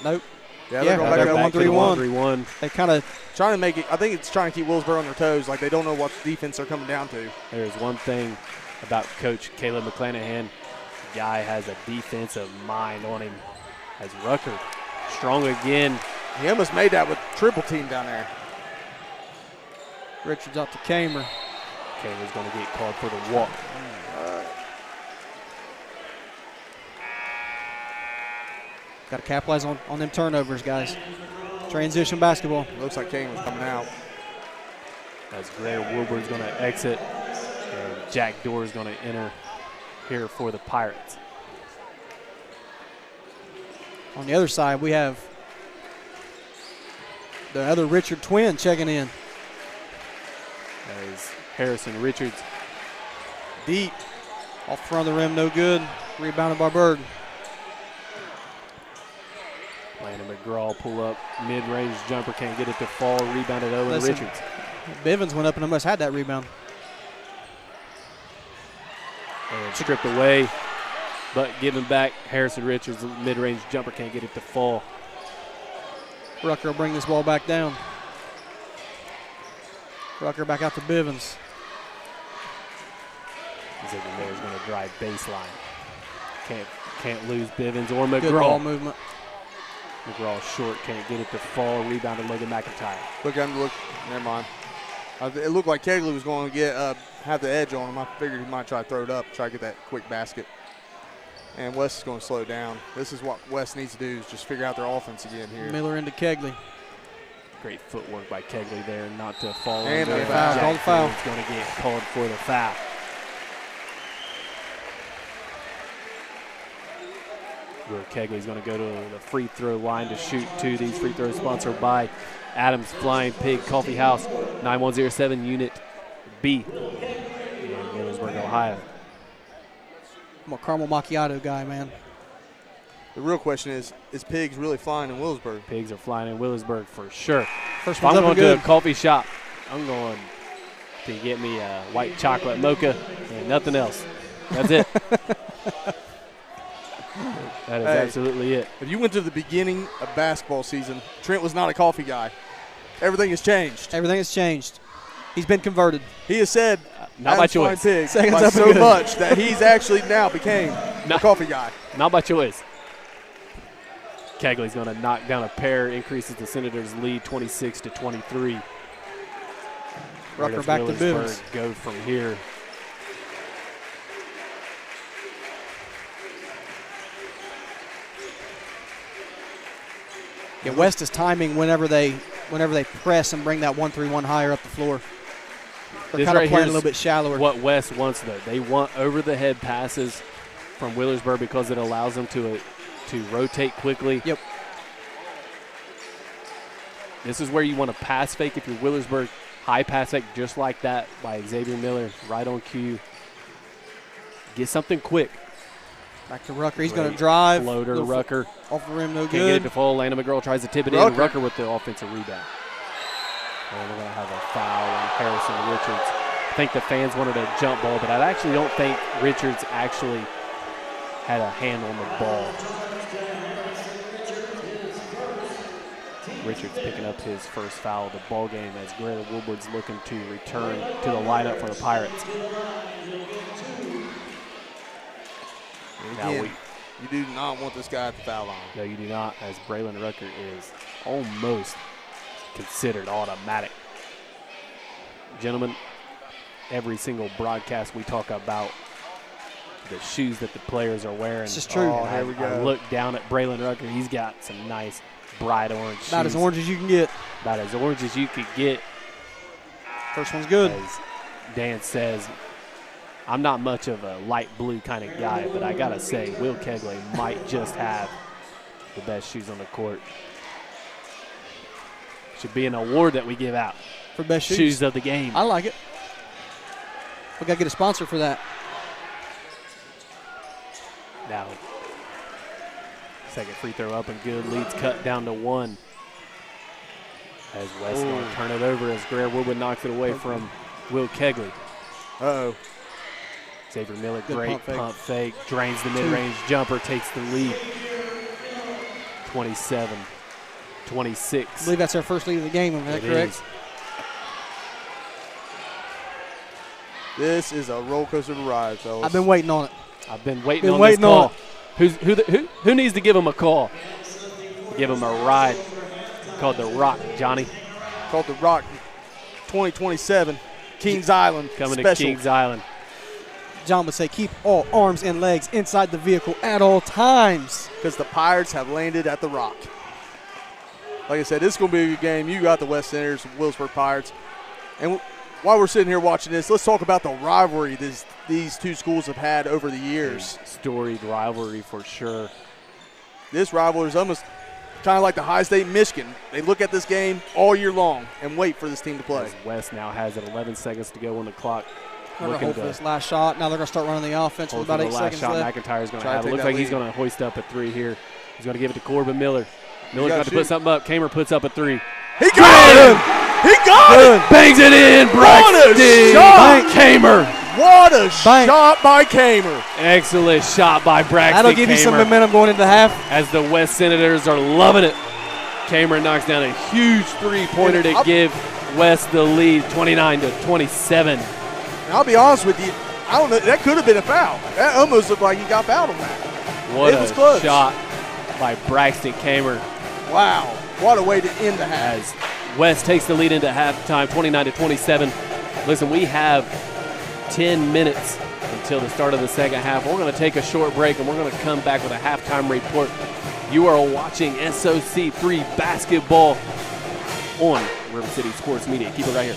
Speaker 1: nope.
Speaker 3: Yeah,
Speaker 1: Yeah,
Speaker 3: they're going
Speaker 1: they're
Speaker 3: back to
Speaker 1: back to the
Speaker 3: 1-3-1.
Speaker 2: 1-3-1.
Speaker 1: They kind of
Speaker 3: Trying to make it, I think it's trying to keep Wheelersburg on their toes, like they don't know what defense they're coming down to.
Speaker 2: There's one thing about Coach Caleb McClanahan. The guy has a defensive mind on him. As Rucker strong again.
Speaker 3: He almost made that with triple team down there.
Speaker 1: Richards out to Kamer.
Speaker 2: Caleb's going to get called for the walk.
Speaker 1: Got to capitalize on them turnovers, guys. Transition basketball.
Speaker 3: Looks like Kane was coming out.
Speaker 2: As Blair Wilbur's going to exit. And Jack Dorr is going to enter here for the Pirates.
Speaker 1: On the other side, we have the other Richard twin checking in.
Speaker 2: As Harrison Richards
Speaker 1: Deep. Off front of the rim, no good. Rebounded by Berg.
Speaker 2: Landon McGraw pull up mid-range jumper, can't get it to fall. Rebounded Owen
Speaker 1: Listen.
Speaker 2: Richards.
Speaker 1: Bivens went up and almost had that rebound.
Speaker 2: And stripped away, but given back. Harrison Richards mid-range jumper can't get it to fall.
Speaker 1: Rucker will bring this ball back down. Rucker back out to Bivens.
Speaker 2: Xavier Miller's going to drive baseline. Can't lose Bivens or
Speaker 1: Good ball
Speaker 2: McGraw.
Speaker 1: movement.
Speaker 2: McGraw short, can't get it to fall. Rebounded Logan McIntyre.
Speaker 3: Never mind. It looked like Kegley was going to get have the edge on him. I figured he might try to throw it up, try to get that quick basket. And West is going to slow down. This is what West needs to do, is just figure out their offense again here.
Speaker 1: Miller into Kegley.
Speaker 2: Great footwork by Kegley there, not to fall
Speaker 3: And
Speaker 2: under.
Speaker 3: the foul.
Speaker 1: Called foul.
Speaker 2: He's going to get called for the foul. Will Kegley's going to go to the free throw line to shoot 2. These free throws sponsored by Adams Flying Pig Coffee House, 9107 Unit B in Wheelersburg, Ohio.
Speaker 1: I'm a caramel macchiato guy, man.
Speaker 3: The real question is Pigs really flying in Wheelersburg?
Speaker 2: Pigs are flying in Wheelersburg for sure.
Speaker 1: First
Speaker 2: If
Speaker 1: one's
Speaker 2: I'm
Speaker 1: up and
Speaker 2: going to a
Speaker 1: good.
Speaker 2: coffee shop, I'm going to get me a white chocolate mocha and nothing else. That's it. That is
Speaker 3: Hey.
Speaker 2: absolutely it.
Speaker 3: If you went to the beginning of basketball season, Trent was not a coffee guy. Everything has changed.
Speaker 1: Everything has changed. He's been converted.
Speaker 3: He has said
Speaker 2: Not by
Speaker 3: Adams Flying
Speaker 2: choice.
Speaker 3: Pig
Speaker 1: Seconds
Speaker 3: by
Speaker 1: up and
Speaker 3: so
Speaker 1: good.
Speaker 3: much that he's actually now became a coffee guy.
Speaker 2: Not by choice. Kegley's going to knock down a pair, increases the Senators' lead 26-23. Where
Speaker 1: Rucker
Speaker 2: does
Speaker 1: back to
Speaker 2: Wheelersburg
Speaker 1: Bivens.
Speaker 2: go from here?
Speaker 1: Yeah, West is timing whenever they press and bring that 1-3-1 higher up the floor. They're
Speaker 2: This
Speaker 1: kind of
Speaker 2: right
Speaker 1: playing
Speaker 2: here
Speaker 1: a little bit shallower.
Speaker 2: What West wants, though, they want over-the-head passes from Wheelersburg because it allows them to rotate quickly.
Speaker 1: Yep.
Speaker 2: This is where you want to pass fake if you're Wheelersburg. High pass fake just like that by Xavier Miller, right on cue. Get something quick.
Speaker 1: Back to Rucker. He's going to drive.
Speaker 2: Floater, Rucker.
Speaker 1: Off the rim, no
Speaker 2: Can't get it
Speaker 1: good.
Speaker 2: to fall. Landon McGraw tries to tip it in. Rucker with the offensive rebound. And we're going to have a foul on Harrison Richards. I think the fans wanted a jump ball, but I actually don't think Richards actually had a hand on the ball. Richards picking up his first foul of the ball game as Greta Woodward's looking to return to the lineup for the Pirates.
Speaker 3: Now you do not want this guy at the foul line.
Speaker 2: No, you do not, as Braylon Rucker is almost considered automatic. Gentlemen, every single broadcast we talk about the shoes that the players are wearing.
Speaker 1: This is true.
Speaker 3: Oh, here we go.
Speaker 2: I look down at Braylon Rucker. He's got some nice bright orange shoes.
Speaker 1: About as orange as you can get.
Speaker 2: About as orange as you could get.
Speaker 1: First one's good.
Speaker 2: As Dan says, I'm not much of a light blue kind of guy, but I got to say, Will Kegley might just have the best shoes on the court. Should be an award that we give out.
Speaker 1: For best shoes.
Speaker 2: Shoes of the game.
Speaker 1: I like it. We got to get a sponsor for that.
Speaker 2: Now, second free throw up and good. Leads cut down to 1. As West going to turn it over as Greer Woodward knocks it away from Will Kegley.
Speaker 3: Uh-oh.
Speaker 2: Xavier Miller,
Speaker 1: Good
Speaker 2: great
Speaker 1: pump
Speaker 2: fake. Drains the mid-range jumper, takes the lead. 27-26.
Speaker 1: I believe that's our first lead of the game. Is that correct?
Speaker 2: Is.
Speaker 3: This is a roller coaster ride, fellas.
Speaker 1: I've been waiting on it.
Speaker 2: I've been waiting on this call. Who needs to give him a call? Give him a ride. Called the Rock, Johnny.
Speaker 3: Called the Rock 2027, Kings Island
Speaker 2: Coming
Speaker 3: special.
Speaker 2: to Kings Island.
Speaker 1: John would say keep all arms and legs inside the vehicle at all times.
Speaker 3: Because the Pirates have landed at the Rock. Like I said, this is going to be a good game. You got the West Senators, Wheelersburg Pirates. And while we're sitting here watching this, let's talk about the rivalry these two schools have had over the years.
Speaker 2: Storied rivalry for sure.
Speaker 3: This rivalry is almost kind of like the High State Michigan. They look at this game all year long and wait for this team to play.
Speaker 2: As West now has it 11 seconds to go on the clock.
Speaker 1: They're going to hold for this last shot. Now they're going to start running the offense with about 8 seconds left.
Speaker 2: McIntyre's going to
Speaker 3: Try to
Speaker 2: have it.
Speaker 3: take
Speaker 2: Looks
Speaker 3: that
Speaker 2: like he's
Speaker 3: lead.
Speaker 2: going to hoist up a 3 here. He's going to give it to Corbin Miller. Miller's
Speaker 3: gotta
Speaker 2: got to
Speaker 3: shoot.
Speaker 2: put something up. Kamer puts up a 3.
Speaker 3: He got it! He got it!
Speaker 2: Bangs it in.
Speaker 3: What a shot!
Speaker 2: Kamer.
Speaker 3: What a shot by Kamer.
Speaker 2: Excellent shot by Braxton
Speaker 1: That'll give you some
Speaker 2: Kamer.
Speaker 1: momentum going into half.
Speaker 2: As the West Senators are loving it. Kamer knocks down a huge three-pointer to give West the lead, 29-27.
Speaker 3: And I'll be honest with you, I don't know. That could have been a foul. That almost looked like he got fouled on that.
Speaker 2: What
Speaker 3: It was
Speaker 2: a
Speaker 3: close.
Speaker 2: shot by Braxton Kamer.
Speaker 3: Wow. What a way to end the half.
Speaker 2: As West takes the lead into halftime, 29-27. Listen, we have 10 minutes until the start of the second half. We're going to take a short break, and we're going to come back with a halftime report. You are watching SOC3 basketball on River City Sports Media. Keep it right here.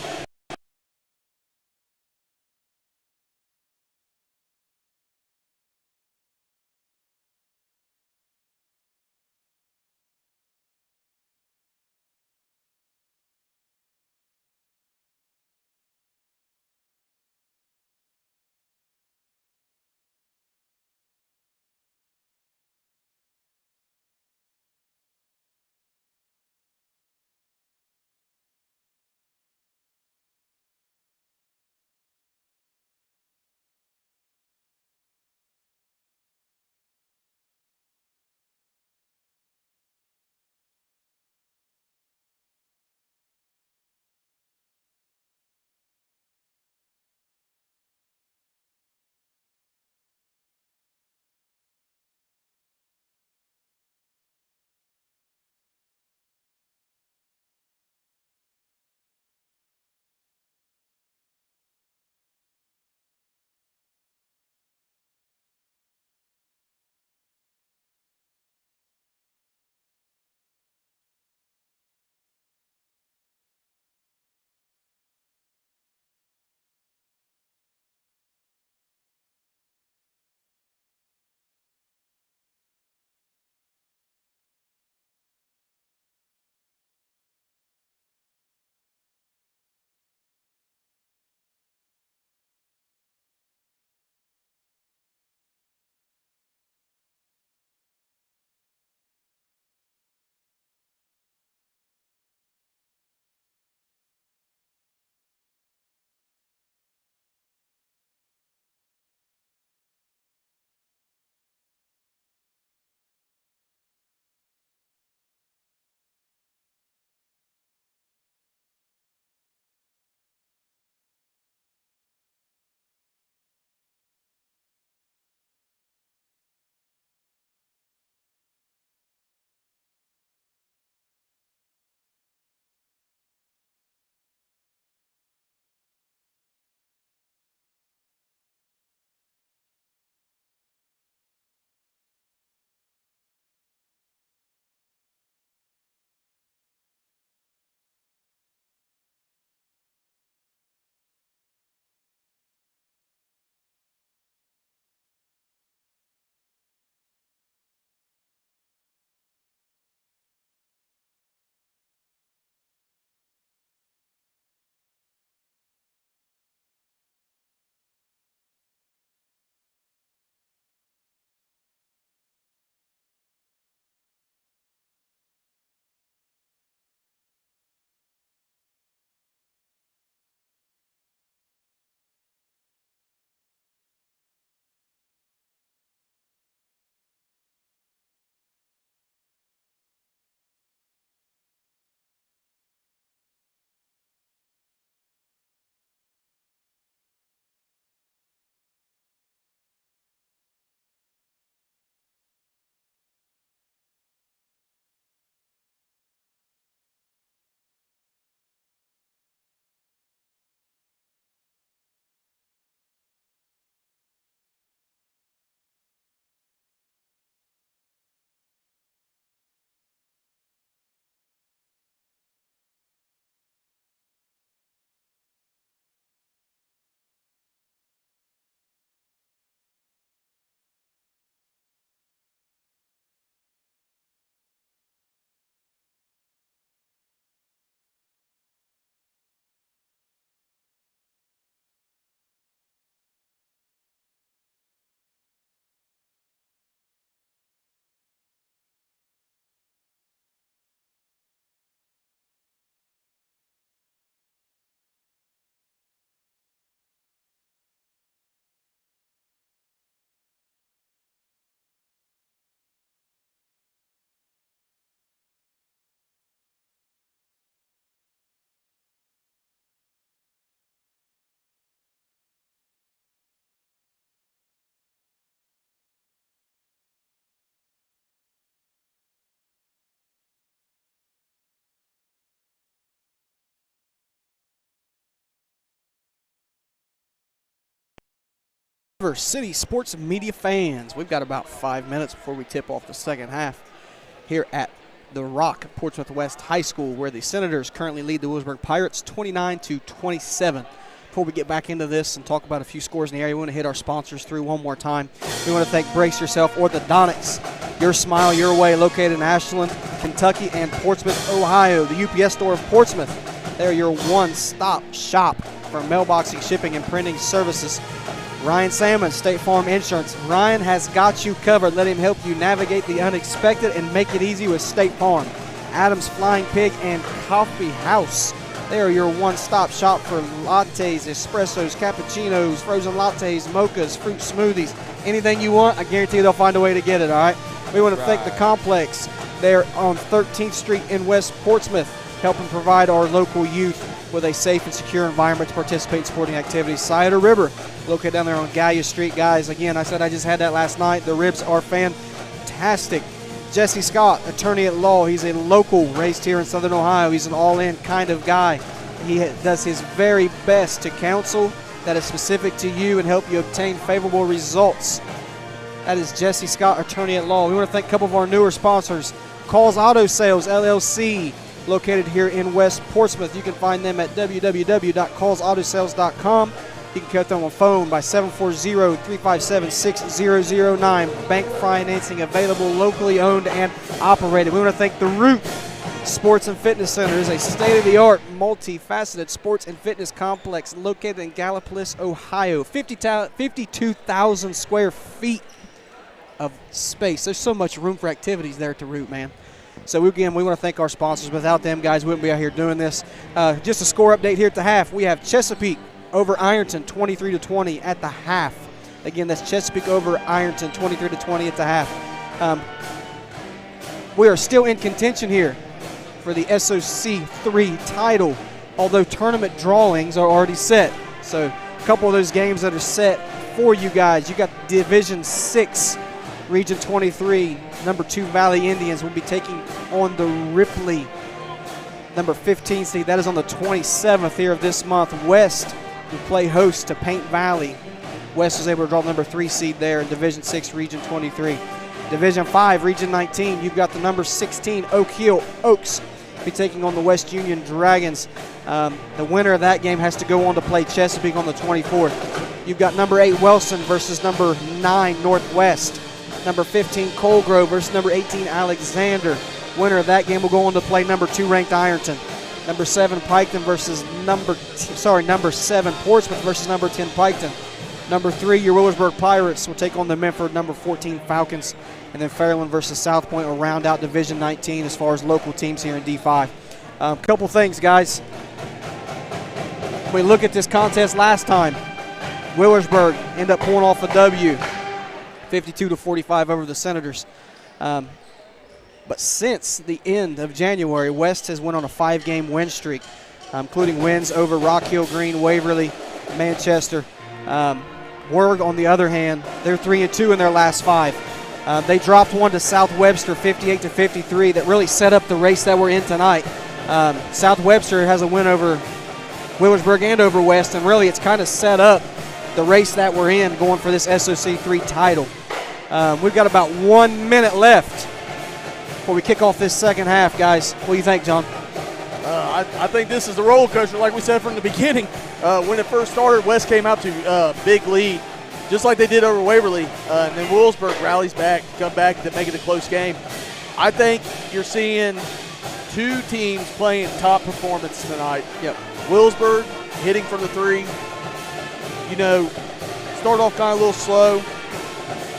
Speaker 1: City sports media fans, we've got about 5 minutes before we tip off the second half here at the Rock, Portsmouth West High School, where the Senators currently lead the Wheelersburg Pirates 29-27. Before we get back into this and talk about a few scores in the area, we want to hit our sponsors through one more time. We want to thank Brace Yourself Orthodontics, your smile, your way, located in Ashland, Kentucky, and Portsmouth, Ohio. The UPS store of Portsmouth, they're your one-stop shop for mailboxing, shipping, and printing services. Ryan Salmon, State Farm Insurance. Ryan has got you covered. Let him help you navigate the unexpected and make it easy with State Farm. Adams Flying Pig and Coffee House. They are your one-stop shop for lattes, espressos, cappuccinos, frozen lattes, mochas, fruit smoothies. Anything you want, I guarantee they'll find a way to get it, all right? We want to thank the Complex. They're on 13th Street in West Portsmouth, helping provide our local youth with a safe and secure environment to participate in sporting activities. Cider River, located down there on Gallia Street. Guys, again, I said I just had that last night. The ribs are fantastic. Jesse Scott, attorney at law. He's a local, raised here in Southern Ohio. He's an all-in kind of guy. He does his very best to counsel that is specific to you and help you obtain favorable results. That is Jesse Scott, attorney at law. We want to thank a couple of our newer sponsors. Calls Auto Sales, LLC, located here in West Portsmouth. You can find them at www.callsautosales.com. You can cut them on phone by 740-357-6009. Bank financing available, locally owned and operated. We want to thank The Root Sports and Fitness Center. It is a state-of-the-art, multifaceted sports and fitness complex located in Gallipolis, Ohio. 52,000 square feet of space. There's so much room for activities there at The Root, man. So, again, we want to thank our sponsors. Without them, guys, we wouldn't be out here doing this. Just a score update here at the half. We have Chesapeake over Ironton, 23-20 at the half. Again, that's Chesapeake over Ironton, 23-20 at the half. We are still in contention here for the SOC 3 title, although tournament drawings are already set. So, a couple of those games that are set for you guys. You got Division 6, Region 23. Number 2 Valley Indians will be taking on the Ripley, number 15 seed. That is on the 27th here of this month. West will play host to Paint Valley. West was able to draw the number 3 seed there in Division 6, Region 23. Division 5, Region 19, you've got the number 16 Oak Hill Oaks be taking on the West Union Dragons. The winner of that game has to go on to play Chesapeake on the 24th. You've got number 8 Wilson versus number 9 Northwest. Number 15 Colegrove versus number 18 Alexander. Winner of that game will go on to play number 2 ranked Ironton. Number 7 Piketon versus number 7 Portsmouth versus number 10 Piketon. Number 3 your Wheelersburg Pirates will take on the Memphis number 14 Falcons. And then Fairland versus South Point will round out Division 19 as far as local teams here in D5. Couple things, guys. We look at this contest last time. Wheelersburg end up pulling off a W. 52-45 over the Senators. But since the end of January, West has went on a 5-game win streak, including wins over Rock Hill Green, Waverly, Manchester. Werg, on the other hand, they're 3-2 in their last 5. They dropped one to South Webster, 58-53, that really set up the race that we're in tonight. South Webster has a win over Wheelersburg and over West, and really it's kind of set up the race that we're in going for this SOC 3 title. We've got about 1 minute left before we kick off this second half, guys. What do you think, John?
Speaker 3: I think this is the roller coaster, like we said from the beginning. When it first started, West came out to big lead, just like they did over Waverly. And then Wheelersburg rallies back, come back to make it a close game. I think you're seeing 2 teams playing top performance tonight.
Speaker 1: Yep.
Speaker 3: Wheelersburg hitting from the 3. You know, started off kind of a little slow,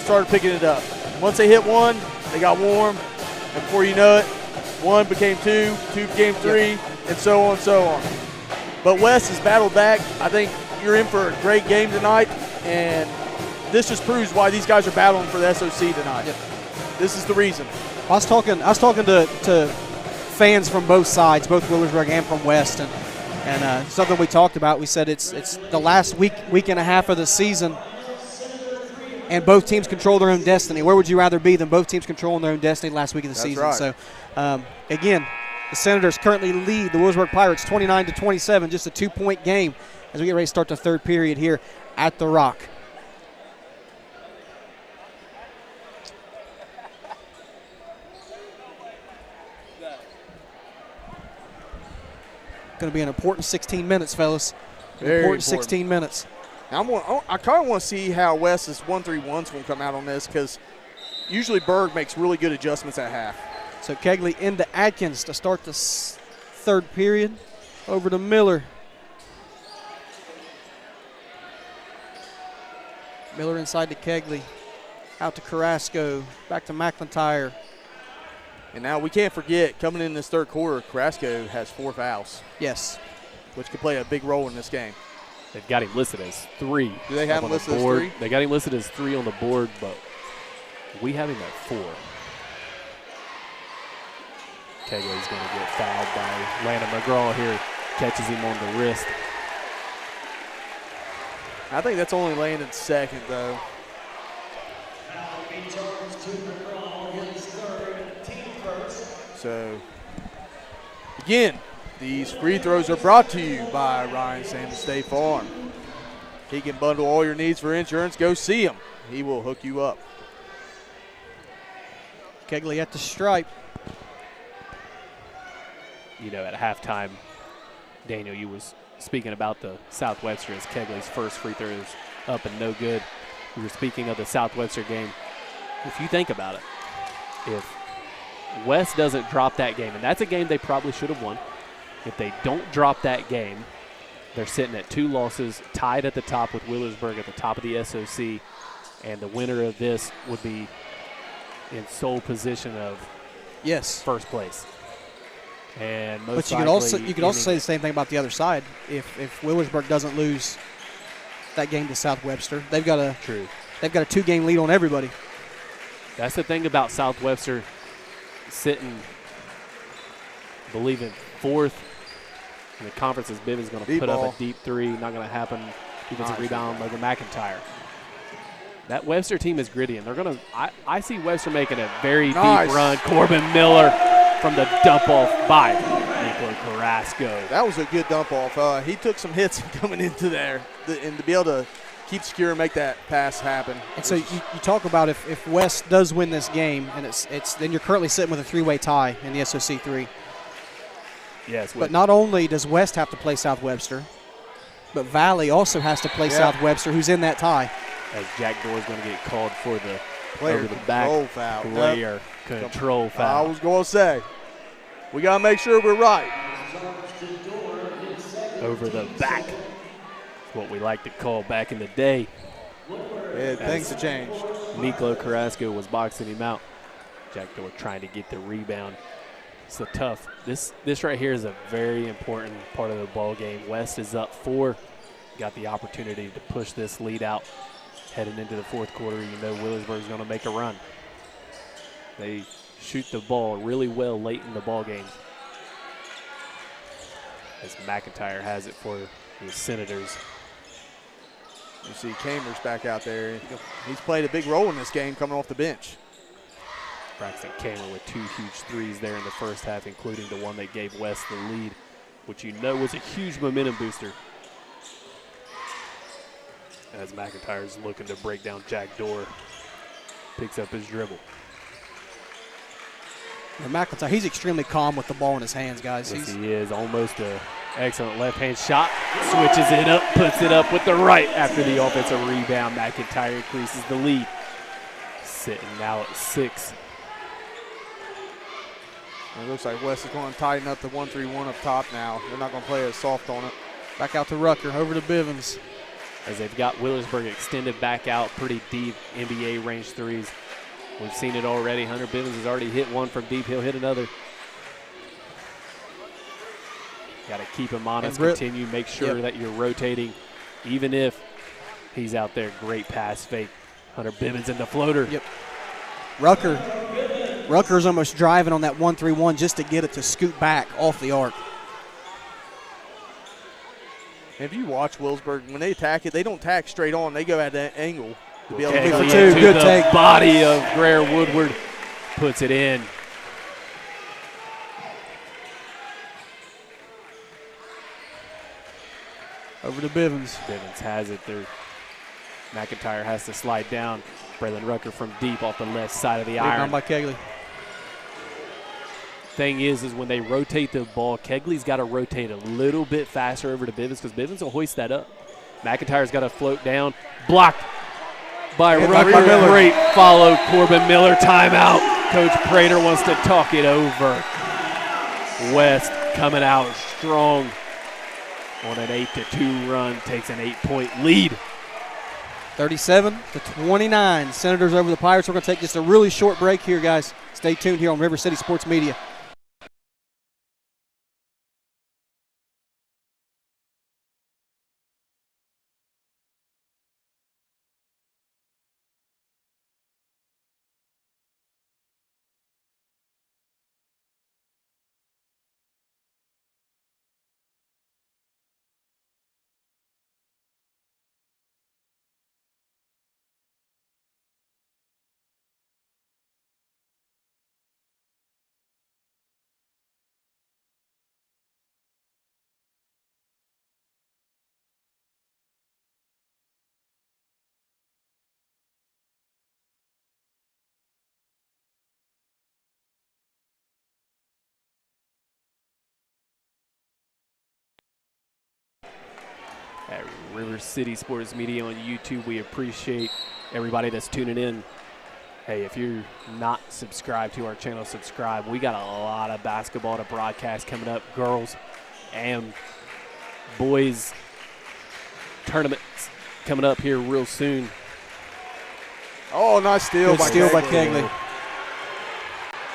Speaker 3: started picking it up. Once they hit 1, they got warm, and before you know it, 1 became 2, 2 became 3, and so on and so on. But West has battled back. I think you're in for a great game tonight, and this just proves why these guys are battling for the SOC tonight.
Speaker 1: Yep.
Speaker 3: This is the reason.
Speaker 1: I was talking to fans from both sides, both Wheelersburg and from West, and something we talked about. We said it's the last week and a half of the season, and both teams control their own destiny. Where would you rather be than both teams controlling their own destiny last week of the season?
Speaker 3: Right.
Speaker 1: So, again, the Senators currently lead the Wheelersburg Pirates 29-27, just a 2-point game as we get ready to start the third period here at the Rock. Going to be an important 16 minutes, fellas.
Speaker 3: Very
Speaker 1: Important 16 minutes.
Speaker 3: Now I kind of want to see how West's 1-3-1's going to come out on this, because usually Berg makes really good adjustments at half.
Speaker 1: So Kegley into Atkins to start the third period. Over to Miller. Miller inside to Kegley. Out to Carrasco. Back to McIntyre.
Speaker 3: And now we can't forget, coming in this third quarter, Carrasco has 4 fouls,
Speaker 1: Yes.
Speaker 3: which could play a big role in this game.
Speaker 2: They've got him listed as 3.
Speaker 3: Do they have him
Speaker 2: on the
Speaker 3: listed as
Speaker 2: board.
Speaker 3: 3?
Speaker 2: They got him listed as 3 on the board, but we have him at 4. Kegley's going to get fouled by Landon McGraw here. Catches him on the wrist.
Speaker 3: I think that's only Landon's second, though. So, again, these free throws are brought to you by Ryan Samuel State Farm. He can bundle all your needs for insurance. Go see him. He will hook you up.
Speaker 1: Kegley at the stripe.
Speaker 2: You know, at halftime, Daniel, you was speaking about the Southwestern as Kegley's first free throw is up and no good. We were speaking of the Southwestern game. If you think about it, if West doesn't drop that game, and that's a game they probably should have won. If they don't drop that game, they're sitting at 2 losses, tied at the top with Wheelersburg at the top of the SOC, and the winner of this would be in sole position of first place. And most
Speaker 1: But you could also say the same thing about the other side. If Wheelersburg doesn't lose that game to South Webster, they've got a 2-game lead on everybody.
Speaker 2: That's the thing about Southwestern sitting, I believe, in 4th in the conference, as Bivens going to put up a deep 3. Not going to happen. Defensive rebound over McIntyre. That Webster team is gritty, and they're going to. I see Webster making a very deep run. Corbin Miller from the dump off by Nico Carrasco.
Speaker 3: That was a good dump off. He took some hits coming into there, and to be able to keep secure and make that pass happen.
Speaker 1: And so you talk about if West does win this game, and it's then you're currently sitting with a 3-way tie in the SOC 3.
Speaker 2: Yes.
Speaker 1: But not only does West have to play South Webster, but Valley also has to play South Webster, who's in that tie.
Speaker 2: As Jack Dorr is going to get called for the
Speaker 3: player
Speaker 2: over the back
Speaker 3: foul.
Speaker 2: player control foul.
Speaker 3: I was going to say, we got to make sure we're right.
Speaker 2: Over the back. That's what we like to call back in the day.
Speaker 3: Yeah, things have changed.
Speaker 2: Nico Carrasco was boxing him out. Jack Dorr trying to get the rebound. So tough. This right here is a very important part of the ball game. West is up 4. Got the opportunity to push this lead out. Heading into the 4th quarter, you know Wheelersburg is going to make a run. They shoot the ball really well late in the ball game. As McIntyre has it for the Senators.
Speaker 3: You see Kamers back out there. He's played a big role in this game coming off the bench.
Speaker 2: Braxton Kamer with 2 huge threes there in the first half, including the one that gave West the lead, which you know was a huge momentum booster. As McIntyre's looking to break down Jack Dorr, picks up his dribble.
Speaker 1: And McIntyre, he's extremely calm with the ball in his hands, guys.
Speaker 2: Yes, he is. Almost an excellent left-hand shot. Switches it up, puts it up with the right after the offensive rebound. McIntyre increases the lead. Sitting now at 6.
Speaker 3: It looks like West is going to tighten up the 1-3-1 up top now. They're not going to play as soft on it.
Speaker 1: Back out to Rucker, over to Bivens.
Speaker 2: As they've got Wheelersburg extended back out pretty deep, NBA range threes. We've seen it already. Hunter Bivens has already hit one from deep. He'll hit another. Got to keep him honest, continue, make sure that you're rotating, even if he's out there. Great pass fake. Hunter Bivens in the floater.
Speaker 1: Yep. Rucker's almost driving on that 1-3-1 just to get it to scoot back off the arc.
Speaker 3: If you watch Wheelersburg, when they attack it, they don't tack straight on. They go at that angle to be able to
Speaker 1: get
Speaker 3: get
Speaker 1: for 2. Good take.
Speaker 2: Body of Greer Woodward puts it in.
Speaker 1: Over to Bivens.
Speaker 2: Bivens has it there. McIntyre has to slide down. Braylon Rucker from deep off the left side of the iron.
Speaker 1: Rebound by Kegley.
Speaker 2: thing is when they rotate the ball, Kegley's got to rotate a little bit faster over to Bivens because Bivens will hoist that up. McIntyre's got to float down. Blocked by Rucker. Great follow, Corbin Miller. Timeout. Coach Prater wants to talk it over. West coming out strong on an 8-2 run, takes an 8-point lead.
Speaker 1: 37-29. Senators over the Pirates. We're going to take just a really short break here, guys. Stay tuned here on River City Sports Media.
Speaker 2: At River City Sports Media on YouTube, we appreciate everybody that's tuning in. Hey, if you're not subscribed to our channel, subscribe. We got a lot of basketball to broadcast coming up, girls and boys tournaments coming up here real soon.
Speaker 3: Oh, nice steal
Speaker 1: Good
Speaker 3: by
Speaker 1: steal by
Speaker 3: Kegley.
Speaker 1: Kegley.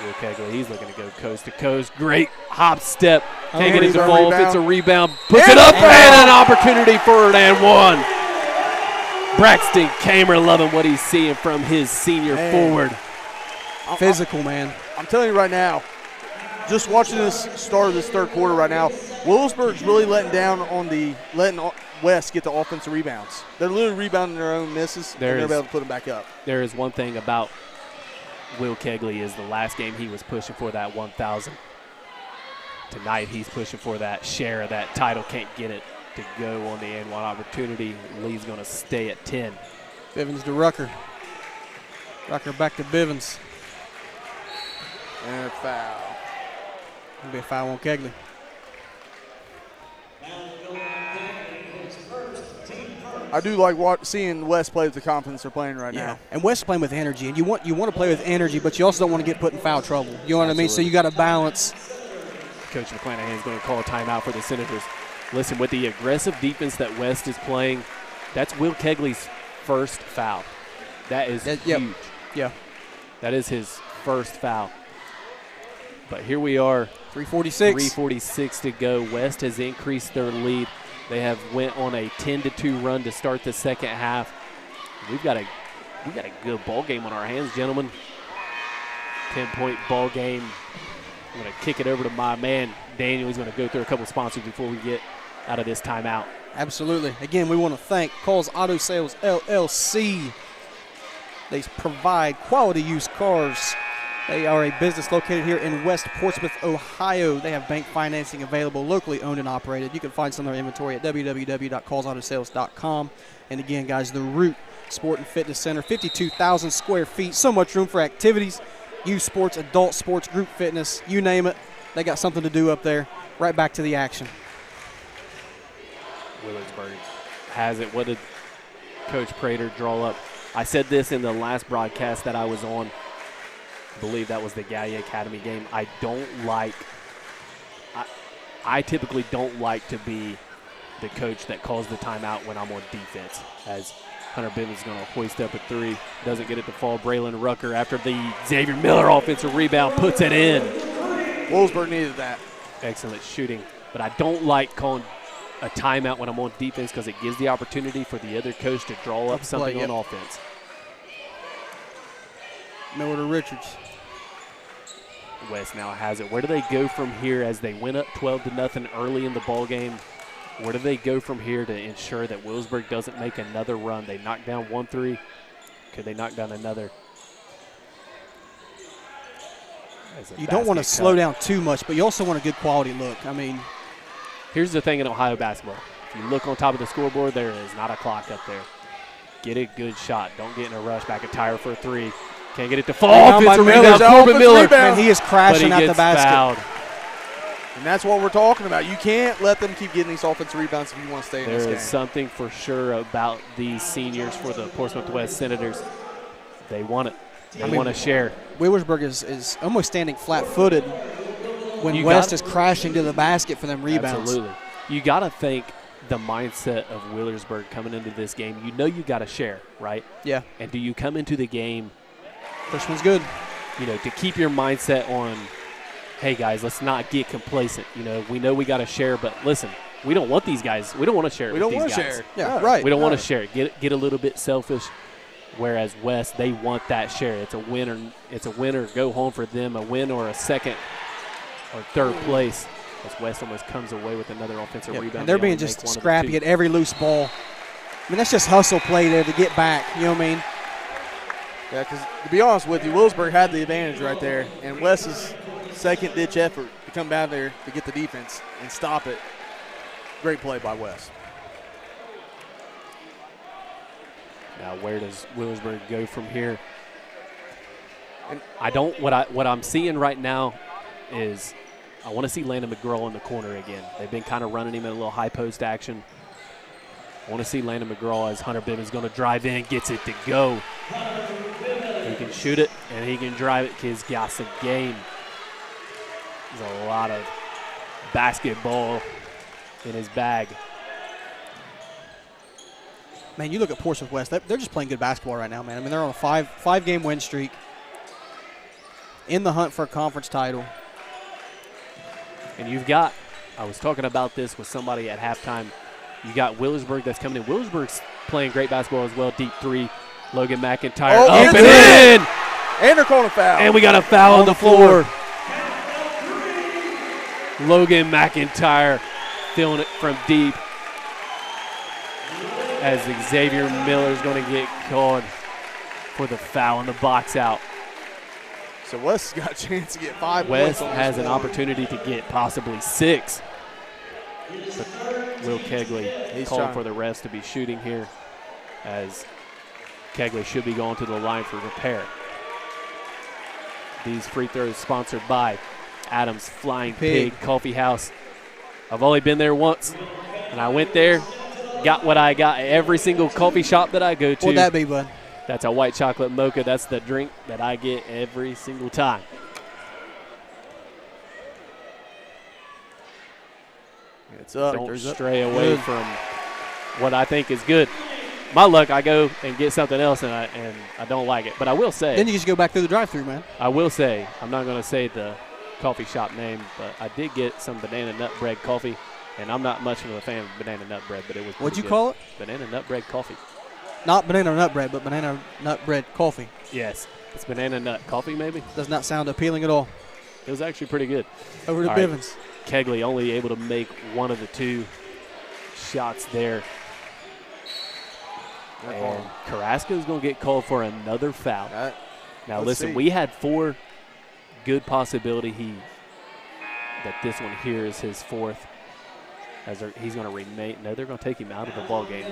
Speaker 2: Will Kegley, he's looking to go coast to coast. Great hop step. Can't get it
Speaker 3: he's
Speaker 2: to
Speaker 3: on
Speaker 2: fall.
Speaker 3: rebound.
Speaker 2: It's a rebound. Puts
Speaker 3: And
Speaker 2: it up
Speaker 3: a
Speaker 2: and an opportunity for it and one. Braxton Kamer loving what he's seeing from his senior forward.
Speaker 1: Physical, man.
Speaker 3: I'm telling you right now, just watching this start of this third quarter right now, Wheelersburg's really letting West get the offensive rebounds. They're literally rebounding their own misses, and they're able to put them back up.
Speaker 2: There is one thing about Will Kegley is the last game he was pushing for that 1,000. Tonight he's pushing for that share of that title. Can't get it to go on the N1 opportunity. Lee's going to stay at 10.
Speaker 1: Bivens to Rucker. Rucker back to Bivens.
Speaker 3: And a foul.
Speaker 1: It'll be a foul on Kegley.
Speaker 3: I do like seeing West play with the confidence they're playing right now.
Speaker 1: And West playing with energy, and you want to play with energy, but you also don't want to get put in foul trouble. You know what I mean? So you got to balance.
Speaker 2: Coach McClanahan is going to call a timeout for the Senators. Listen, with the aggressive defense that West is playing, that's Will Kegley's first foul. That is huge.
Speaker 1: Yeah.
Speaker 2: That is his first foul. But here we are.
Speaker 1: 3:46
Speaker 2: to go. West has increased their lead. They have went on a 10-2 run to start the second half. We got a good ball game on our hands, gentlemen. 10-point ball game. I'm going to kick it over to my man Daniel. He's going to go through a couple sponsors before we get out of this timeout.
Speaker 1: Absolutely. Again, we want to thank Coles Auto Sales LLC. They provide quality used cars. They are a business located here in West Portsmouth, Ohio. They have bank financing available, locally owned and operated. You can find some of their inventory at www.colesautosales.com. And again, guys, the Root Sport and Fitness Center, 52,000 square feet, so much room for activities, youth sports, adult sports, group fitness, you name it. They got something to do up there. Right back to the action.
Speaker 2: Wheelersburg has it. What did Coach Prater draw up? I said this in the last broadcast that I was on. I believe that was the Gallia Academy game. I typically don't like to be the coach that calls the timeout when I'm on defense, as Hunter Bivens is going to hoist up a three. Doesn't get it to fall. Braylon Rucker, after the Xavier Miller offensive rebound, puts it in.
Speaker 3: Wheelersburg needed that.
Speaker 2: Excellent shooting. But I don't like calling a timeout when I'm on defense because it gives the opportunity for the other coach to draw up something on offense.
Speaker 1: Miller to Richards.
Speaker 2: West now has it. Where do they go from here as they went up 12-0 early in the ball game? Where do they go from here to ensure that Wheelersburg doesn't make another run? They knocked down 1-3. Could they knock down another?
Speaker 1: You don't want to slow down too much, but you also want a good quality look. I mean,
Speaker 2: here's the thing in Ohio basketball. If you look on top of the scoreboard, there is not a clock up there. Get a good shot. Don't get in a rush. Back at Tyre for a three. Can't get it to fall. Offensive rebound, Corbin Miller.
Speaker 1: And he is crashing
Speaker 2: but he
Speaker 1: at the basket.
Speaker 2: Fouled.
Speaker 3: And that's what we're talking about. You can't let them keep getting these offensive rebounds if you want to stay in this game.
Speaker 2: There is something for sure about these seniors for the Portsmouth West Senators. They want it. They want to share.
Speaker 1: Wheelersburg is almost standing flat-footed when West is crashing to the basket for them rebounds.
Speaker 2: Absolutely. You got to think the mindset of Wheelersburg coming into this game. You know you got to share, right?
Speaker 1: Yeah.
Speaker 2: And do you come into the game,
Speaker 1: First one's good,
Speaker 2: to keep your mindset on, hey, guys, let's not get complacent. We know we got to share, but listen, we don't want these guys. We don't want to share it with these guys. We don't want to share.
Speaker 1: Yeah, right.
Speaker 2: We don't want to share it. Get a little bit selfish. Whereas West, they want that share. It's a win or go home for them, a win or a second or third place. As West almost comes away with another offensive rebound.
Speaker 1: And they're being just scrappy at every loose ball. I mean, that's just hustle play there to get back. You know what I mean?
Speaker 3: Yeah, because to be honest with you, Wheelersburg had the advantage right there, and West's second-ditch effort to come down there to get the defense and stop it. Great play by West.
Speaker 2: Now, where does Wheelersburg go from here? And what I'm seeing right now is I want to see Landon McGraw in the corner again. They've been kind of running him in a little high post action. I want to see Landon McGraw as Hunter Bivens going to drive in, gets it to go. He can shoot it and he can drive it. Kid's got some game. There's a lot of basketball in his bag.
Speaker 1: Man, you look at Portsmouth West, they're just playing good basketball right now, man. I mean, they're on a five-game win streak, in the hunt for a conference title.
Speaker 2: And I was talking about this with somebody at halftime. You got Wheelersburg that's coming in. Wheelersburg's playing great basketball as well. Deep three. Logan McIntyre up and in.
Speaker 3: And they're calling a foul.
Speaker 2: And we got a foul on the floor. Logan McIntyre feeling it from deep. As Xavier Miller's going to get called for the foul in the box out.
Speaker 3: So West's got a chance to get 5
Speaker 2: West
Speaker 3: points.
Speaker 2: has an opportunity to get possibly 6. But Will Kegley called for the refs to be shooting here, as Kegley should be going to the line for repair. These free throws sponsored by Adams Flying Pig Coffee House. I've only been there once, and I went there, got what I got at every single coffee shop that I go to.
Speaker 1: What'd that be, bud?
Speaker 2: That's a white chocolate mocha. That's the drink that I get every single time.
Speaker 3: It's up.
Speaker 2: Don't stray away from what I think is good. My luck, I go and get something else, and I don't like it. But I will say.
Speaker 1: Then you just go back through the drive-thru, man.
Speaker 2: I will say, I'm not going to say the coffee shop name, but I did get some banana nut bread coffee, and I'm not much of a fan of banana nut bread, but it was
Speaker 1: What'd you
Speaker 2: good.
Speaker 1: call it?
Speaker 2: Banana nut bread coffee.
Speaker 1: Not banana nut bread, but banana nut bread coffee.
Speaker 2: Yes. It's banana nut coffee, maybe?
Speaker 1: Does not sound appealing at all.
Speaker 2: It was actually pretty good.
Speaker 1: Over to
Speaker 2: All
Speaker 1: Bivens.
Speaker 2: Right. Kegley only able to make one of the 2 shots there. And Carrasco is going to get called for another foul. Now, listen, we had 4 good possibility that this one here is his 4th. As he's going to remain. No, they're going to take him out of the ball game.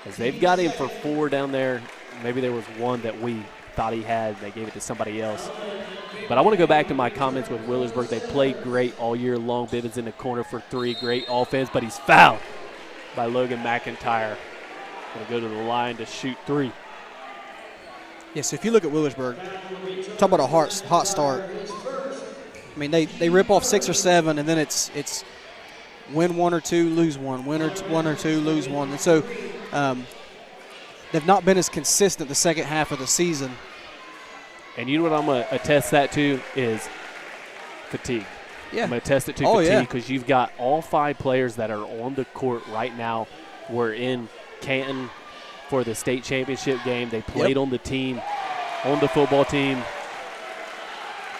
Speaker 2: As they've got him for 4 down there. Maybe there was one that we thought he had. They gave it to somebody else. But I want to go back to my comments with Wheelersburg. They played great all year long. Bivens in the corner for 3. Great offense, but he's fouled by Logan McIntyre. Going to go to the line to shoot 3.
Speaker 1: Yeah, so if you look at Wheelersburg, talk about a hot start. I mean, they rip off 6 or 7, and then it's win 1 or 2, lose 1, win 1 or 2, lose 1. And so they've not been as consistent the second half of the season.
Speaker 2: And you know what I'm going to attest that to is fatigue.
Speaker 1: Yeah.
Speaker 2: I'm going to attest it to fatigue because you've got all 5 players that are on the court right now. We're in Canton for the state championship game. They played on the team, on the football team.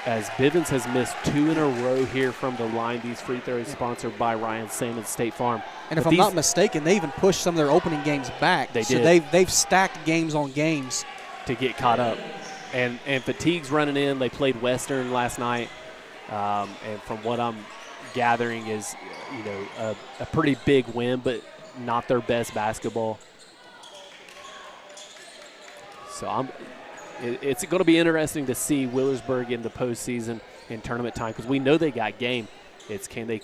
Speaker 2: As Bivens has missed 2 in a row here from the line. These free throws sponsored by Ryan Salmon State Farm.
Speaker 1: And if I'm not mistaken, they even pushed some of their opening games back.
Speaker 2: They
Speaker 1: did. So they've stacked games on games
Speaker 2: to get caught up. And fatigue's running in. They played Western last night. And from what I'm gathering is, a pretty big win, but not their best basketball. So it's going to be interesting to see Wheelersburg in the postseason in tournament time because we know they got game. It's can they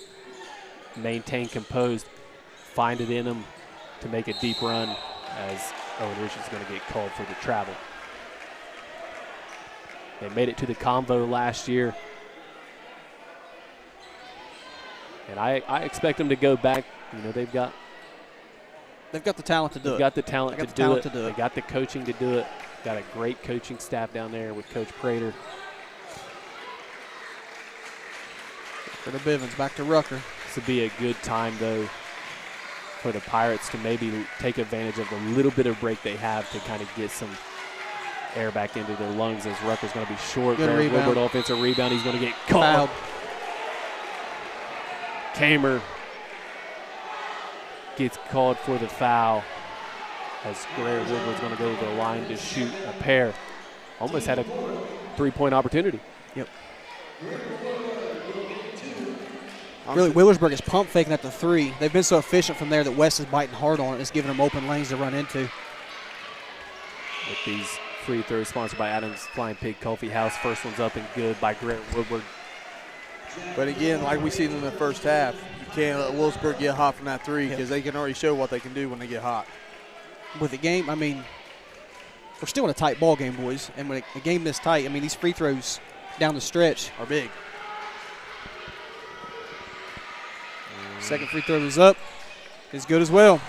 Speaker 2: maintain composed, find it in them to make a deep run as Owen Richards is going to get called for the travel. They made it to the convo last year. And I expect them to go back. You know, they've got
Speaker 1: the talent to do it.
Speaker 2: They've got the talent to do it.
Speaker 1: They
Speaker 2: got the coaching to do it. Got a great coaching staff down there with Coach Prater.
Speaker 1: For the Bivens, back to Rucker.
Speaker 2: This would be a good time, though, for the Pirates to maybe take advantage of the little bit of break they have to kind of get some air back into their lungs as Rucker's going to be short.
Speaker 1: Good rebound.
Speaker 2: Woodward offensive rebound. He's going to get caught. Kamer gets called for the foul as Guerrero Woodward's going to go to the line to shoot a pair. Almost had a three-point opportunity.
Speaker 1: Yep. Really, Wheelersburg is pump faking at the three. They've been so efficient from there that West is biting hard on it. It's giving them open lanes to run into.
Speaker 2: With these free throws sponsored by Adams Flying Pig Coffee House. First one's up and good by Guerrero Woodward.
Speaker 3: But again, like we seen in the first half, you can't let Wheelersburg get hot from that three because they can already show what they can do when they get hot.
Speaker 1: With the game, I mean, we're still in a tight ball game, boys. And when a game this tight, I mean, these free throws down the stretch are big. Second free throw is up. Is good as well.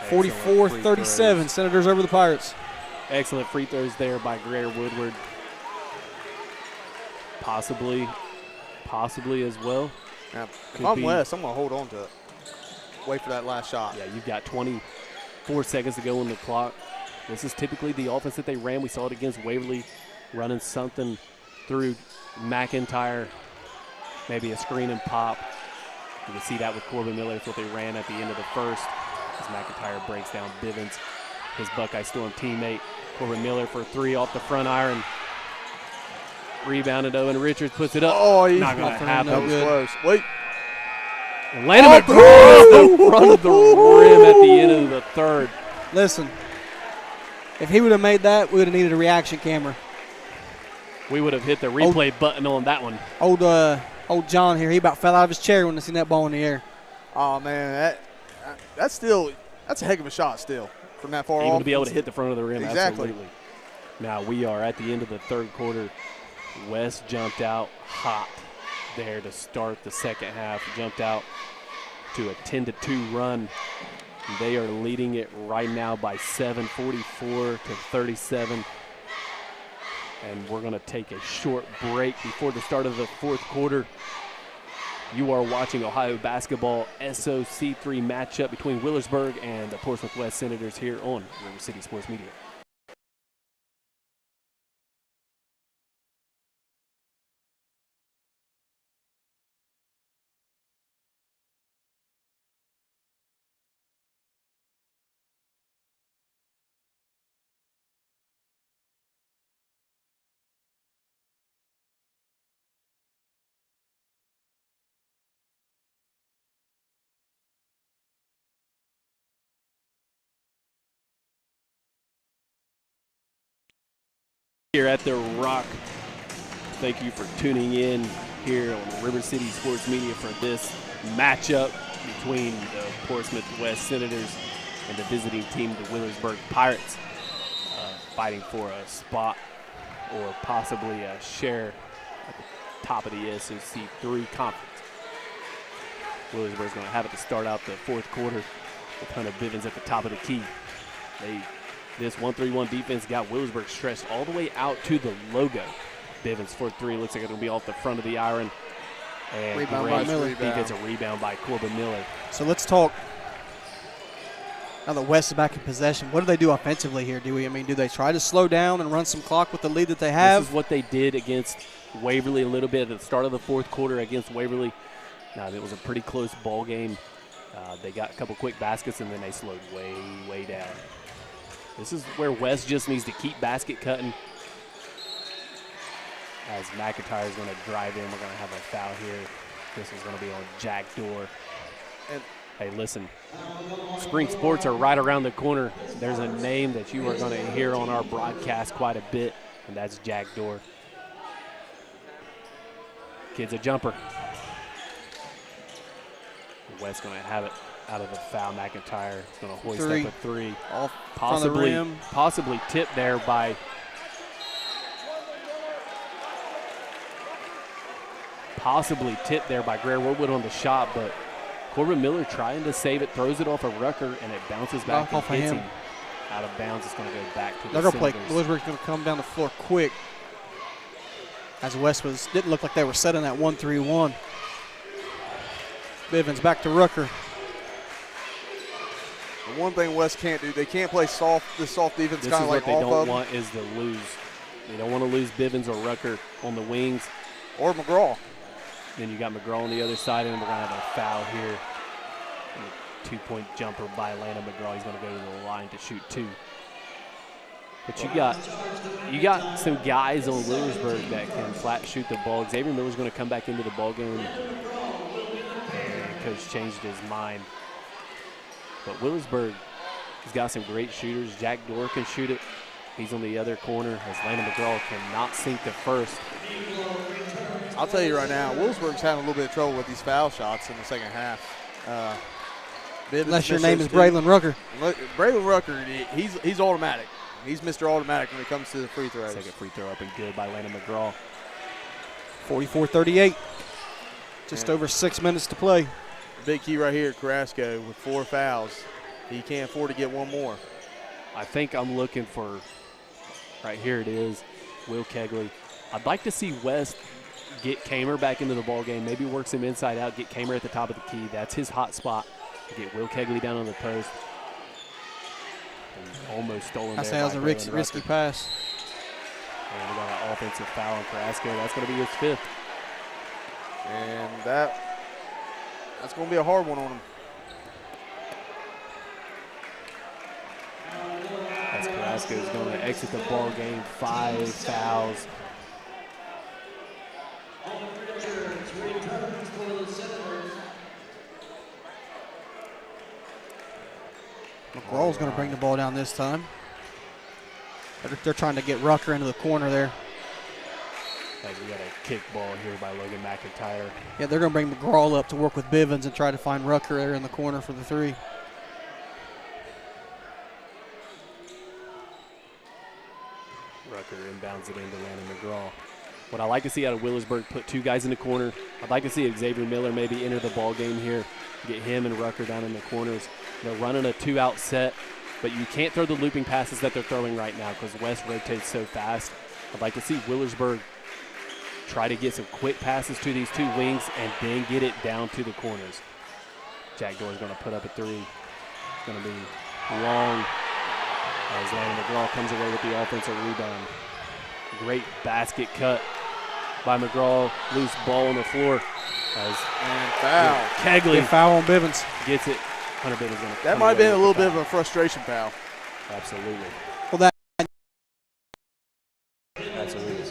Speaker 1: 44-37, Senators over the Pirates.
Speaker 2: Excellent free throws there by Guerrero Woodward. Possibly as well.
Speaker 3: Now, if I'm West, I'm going to hold on to it. Wait for that last shot.
Speaker 2: Yeah, you've got 24 seconds to go on the clock. This is typically the offense that they ran. We saw it against Waverly, running something through McIntyre, maybe a screen and pop. You can see that with Corbin Miller. That's what they ran at the end of the first as McIntyre breaks down Bivens, his Buckeye Storm teammate. Corbin Miller for three off the front iron. Rebounded, Owen Richards puts it up.
Speaker 3: Oh, he's
Speaker 2: not going to happen.
Speaker 3: That was close. Wait.
Speaker 2: Landon McGraw in the front of the rim at the end of the third.
Speaker 1: Listen, if he would have made that, we would have needed a reaction camera.
Speaker 2: We would have hit the replay button on that one.
Speaker 1: Old John here, he about fell out of his chair when he seen that ball in the air.
Speaker 3: Oh, man, that's a heck of a shot still from that far off.
Speaker 2: Even to be able to hit the front of the rim,
Speaker 3: exactly.
Speaker 2: Absolutely. Now we are at the end of the third quarter. West jumped out hot there to start the second half. Jumped out to a 10-2 run. They are leading it right now by 7, 44-37. And we're going to take a short break before the start of the fourth quarter. You are watching Ohio Basketball SOC3 matchup between Wheelersburg and the Portsmouth West Senators here on River City Sports Media. Here at the Rock. Thank you for tuning in here on River City Sports Media for this matchup between the Portsmouth West Senators and the visiting team, the Wheelersburg Pirates, fighting for a spot or possibly a share at the top of the SOC3 conference. Wheelersburg's going to have it to start out the fourth quarter with Hunter Bivens at the top of the key. This 1-3-1 defense got Wheelersburg stretched all the way out to the logo. Bivens for three. Looks like it'll be off the front of the iron. And
Speaker 1: rebound by Miller.
Speaker 2: Defensive rebound by Corbin Miller.
Speaker 1: So let's talk. Now that West is back in possession, what do they do offensively here, Dewey? I mean, do they try to slow down and run some clock with the lead that they have?
Speaker 2: This is what they did against Waverly a little bit at the start of the fourth quarter against Waverly. Now, it was a pretty close ball game. They got a couple quick baskets, and then they slowed way, way down. This is where West just needs to keep basket cutting. As McIntyre is going to drive in, we're going to have a foul here. This is going to be on Jack Dorr.
Speaker 3: And
Speaker 2: Hey, listen, spring sports are right around the corner. There's a name that you are going to hear on our broadcast quite a bit, and that's Jack Dorr. Kid's a jumper. West's going to have it out of the foul. McIntyre is going to hoist up a three.
Speaker 1: Off
Speaker 2: possibly,
Speaker 1: the rim.
Speaker 2: possibly tipped there by Greer Woodwood on the shot, but Corbin Miller trying to save it, throws it off a Rucker, and it bounces back and hits him out of bounds. It's going to go back to the Senators.
Speaker 1: Wheelersburg's going to come down the floor quick, as West didn't look like they were setting that 1-3-1. Bivens back to Rucker.
Speaker 3: The one thing West can't do, they can't play this soft defense
Speaker 2: This
Speaker 3: kind
Speaker 2: is
Speaker 3: of like
Speaker 2: what they
Speaker 3: off
Speaker 2: don't
Speaker 3: of
Speaker 2: want is to lose. They don't want to lose Bivens or Rucker on the wings.
Speaker 3: or McGraw.
Speaker 2: Then you got McGraw on the other side, and we're going to have a foul here. And a two-point jumper by Atlanta McGraw. He's going to go to the line to shoot two. But you got some guys on Wheelersburg that can flat shoot the ball. Xavier Miller's going to come back into the ball game. And coach changed his mind. But Wheelersburg has got some great shooters. Jack Dorr can shoot it. He's on the other corner as Atlanta McGraw cannot sink the first.
Speaker 3: I'll tell you right now, Wheelersburg's having a little bit of trouble with these foul shots in the second half.
Speaker 1: Unless your name is Braylon Rucker.
Speaker 3: Braylon Rucker, he's automatic. He's Mr. Automatic when it comes to the free throws.
Speaker 2: Second free throw up and good by Atlanta McGraw.
Speaker 1: 44-38. Just over 6 minutes to play.
Speaker 3: Big key right here, Carrasco with 4 fouls. He can't afford to get one more.
Speaker 2: I think I'm looking for, right here it is, Will Kegley. I'd like to see West get Kamer back into the ball game. Maybe works him inside out, get Kamer at the top of the key. That's his hot spot. Get Will Kegley down on the post. And almost stolen there.
Speaker 1: That was a risky pass.
Speaker 2: And we got an offensive foul on Carrasco. That's going to be his 5th.
Speaker 3: And that's going to be a hard one on him.
Speaker 2: As Carrasco is going to exit the ball game, 5 fouls.
Speaker 1: McGraw's going to bring the ball down this time. They're trying to get Rucker into the corner there.
Speaker 2: We got a kick ball here by Logan McIntyre.
Speaker 1: Yeah, they're going to bring McGraw up to work with Bivens and try to find Rucker there in the corner for the 3.
Speaker 2: Rucker inbounds it into Landon McGraw. What I like to see out of Wheelersburg, put 2 guys in the corner. I'd like to see Xavier Miller maybe enter the ball game here, get him and Rucker down in the corners. They're running a 2-out set, but you can't throw the looping passes that they're throwing right now because West rotates so fast. I'd like to see Wheelersburg try to get some quick passes to these 2 wings and then get it down to the corners. Jack Dorr is going to put up a 3. It's going to be long as Landon McGraw comes away with the offensive rebound. Great basket cut by McGraw. Loose ball on the floor.
Speaker 3: And foul.
Speaker 2: Kegley
Speaker 1: foul on Bivens.
Speaker 2: Gets it. Hunter Bivens going to
Speaker 3: That might have been a little bit of a frustration foul.
Speaker 2: Absolutely.
Speaker 1: Well, that.
Speaker 2: Absolutely.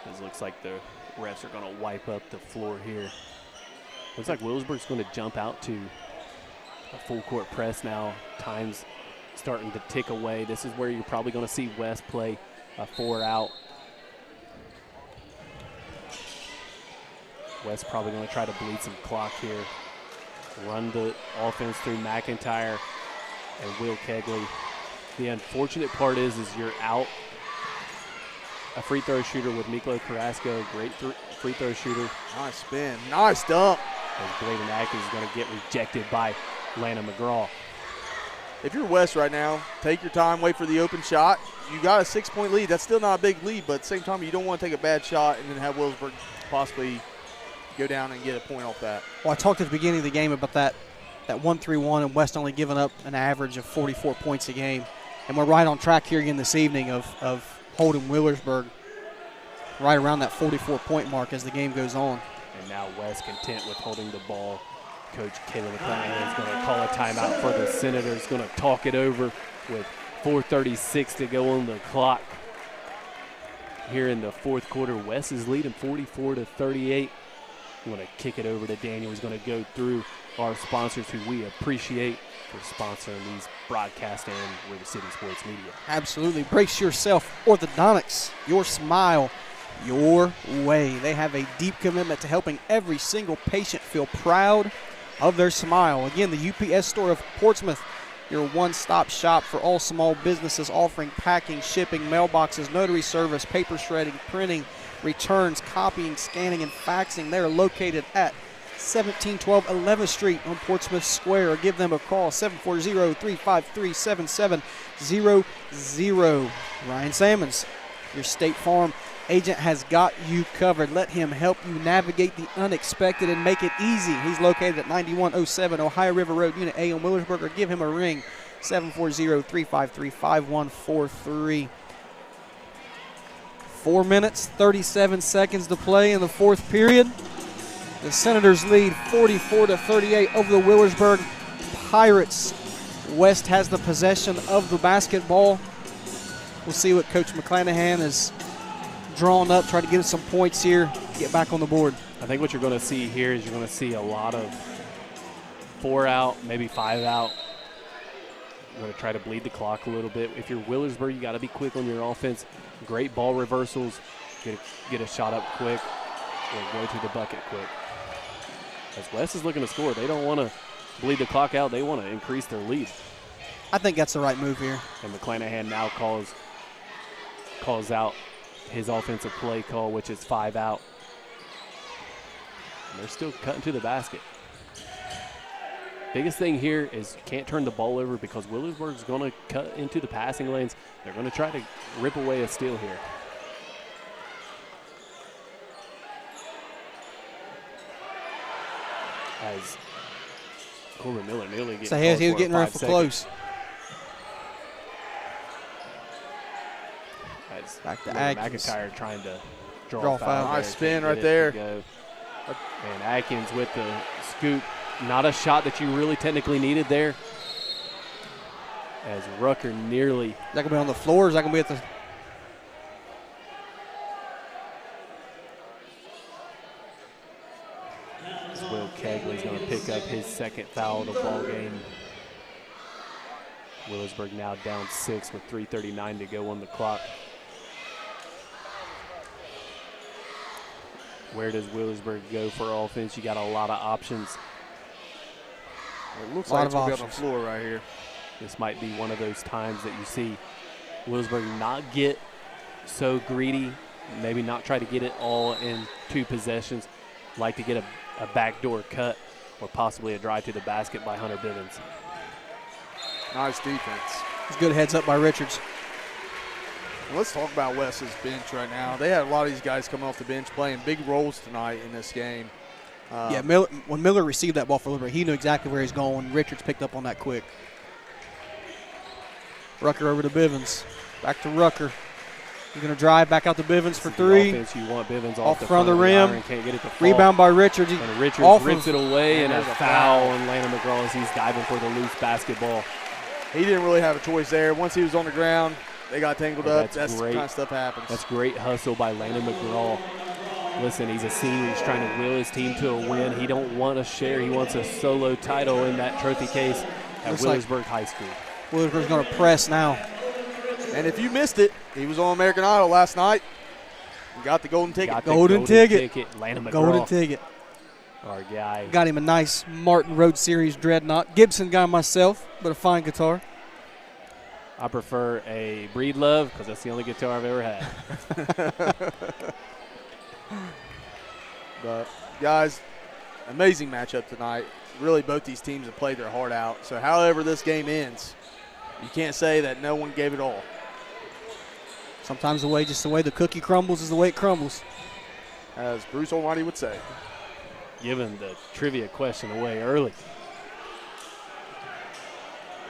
Speaker 2: It looks like the refs are going to wipe up the floor here. Looks like Wheelersburg's going to jump out to a full court press now. Time's starting to tick away. This is where you're probably going to see West play a 4-out. West probably going to try to bleed some clock here. Run the offense through McIntyre and Will Kegley. The unfortunate part is you're out a free throw shooter with Miklo Carrasco, great free throw shooter.
Speaker 3: Nice spin, nice dunk.
Speaker 2: As Bladen Atkins is going to get rejected by Lana McGraw.
Speaker 3: If you're West right now, take your time, wait for the open shot. You got a 6-point lead. That's still not a big lead, but at the same time, you don't want to take a bad shot and then have Wheelersburg possibly go down and get a point off that.
Speaker 1: Well, I talked at the beginning of the game about that 1-3-1 and West only giving up an average of 44 points a game. And we're right on track here again this evening of holding Wheelersburg right around that 44-point mark as the game goes on.
Speaker 2: And now West content with holding the ball. Coach Caleb McClanahan is going to call a timeout for the Senators, going to talk it over with 4:36 to go on the clock. Here in the fourth quarter, West is leading 44-38. I'm going to kick it over to Daniel. He's going to go through our sponsors who we appreciate for sponsoring these broadcasts and River City Sports Media.
Speaker 1: Absolutely. Brace yourself. Orthodontics, your smile, your way. They have a deep commitment to helping every single patient feel proud of their smile. Again, the UPS store of Portsmouth, your one-stop shop for all small businesses offering packing, shipping, mailboxes, notary service, paper shredding, printing, returns, copying, scanning, and faxing. They are located at 1712 11th Street on Portsmouth Square. Or give them a call, 740-353-7700. Ryan Salmons, your State Farm agent, has got you covered. Let him help you navigate the unexpected and make it easy. He's located at 9107 Ohio River Road, Unit A on Wheelersburg, or give him a ring, 740-353-5143. 4 minutes, 37 seconds to play in the fourth period. The Senators lead 44-38 over the Wheelersburg Pirates. West has the possession of the basketball. We'll see what Coach McClanahan is drawing up, try to get us some points here, get back on the board.
Speaker 2: I think what you're going to see here is you're going to see a lot of 4 out, maybe 5 out. You're going to try to bleed the clock a little bit. If you're Wheelersburg, you got to be quick on your offense. Great ball reversals. Get a shot up quick or go to the bucket quick. As West is looking to score, they don't want to bleed the clock out. They want to increase their lead.
Speaker 1: I think that's the right move here.
Speaker 2: And McClanahan now calls out his offensive play call, which is 5 out. And they're still cutting to the basket. Biggest thing here is you can't turn the ball over because Wheelersburg's going to cut into the passing lanes. They're going to try to rip away a steal here. As Corbin Miller nearly gets
Speaker 1: so he was getting ready for close.
Speaker 2: As
Speaker 1: back to
Speaker 2: Atkins. McIntyre trying to draw a
Speaker 1: foul.
Speaker 3: Nice spin right there.
Speaker 2: And Atkins with the scoop. Not a shot that you really technically needed there. As Rucker nearly.
Speaker 1: Is that going to be on the floor or is that going to be at the.
Speaker 2: Will Kegley's going to pick up his second foul of the ball game. Wheelersburg now down 6 with 3:39 to go on the clock. Where does Wheelersburg go for offense? You got a lot of options.
Speaker 3: It looks like it's going to be on the floor right here.
Speaker 2: This might be one of those times that you see Wheelersburg not get so greedy, maybe not try to get it all in 2 possessions, like to get a backdoor cut or possibly a drive to the basket by Hunter Bivens.
Speaker 3: Nice defense.
Speaker 1: It's good heads up by Richards.
Speaker 3: Well, let's talk about West's bench right now. They had a lot of these guys coming off the bench playing big roles tonight in this game.
Speaker 1: Yeah, when Miller received that ball for Liberty, he knew exactly where he's going. Richards picked up on that quick. Rucker over to Bivens. Back to Rucker. He's going to drive back out to Bivens for 3.
Speaker 2: Offense, you want Bivens
Speaker 1: off
Speaker 2: the
Speaker 1: front of the rim.
Speaker 2: Can't get it to fall.
Speaker 1: Rebound by Richards.
Speaker 2: And Richards rips it away, and a foul on Landon McGraw as he's diving for the loose basketball.
Speaker 3: He didn't really have a choice there. Once he was on the ground, they got tangled up. That's
Speaker 2: great.
Speaker 3: The kind of stuff happens.
Speaker 2: That's great hustle by Landon McGraw. Listen, he's a senior. He's trying to will his team to a win. He don't want a share. He wants a solo title in that trophy case at Wheelersburg High School.
Speaker 1: Wheelersburg's going to press now.
Speaker 3: And if you missed it, he was on American Idol last night. He got the golden ticket.
Speaker 1: Golden ticket.
Speaker 2: Landon McGraw.
Speaker 1: Golden ticket.
Speaker 2: Our guy.
Speaker 1: Got him a nice Martin Road Series Dreadnought. Gibson guy myself, but a fine guitar.
Speaker 2: I prefer a Breedlove because that's the only guitar I've ever had.
Speaker 3: But, guys, amazing matchup tonight. Really, both these teams have played their heart out. So, however this game ends, you can't say that no one gave it all.
Speaker 1: Sometimes the way the cookie crumbles is the way it crumbles.
Speaker 3: As Bruce Almighty would say.
Speaker 2: Giving the trivia question away early.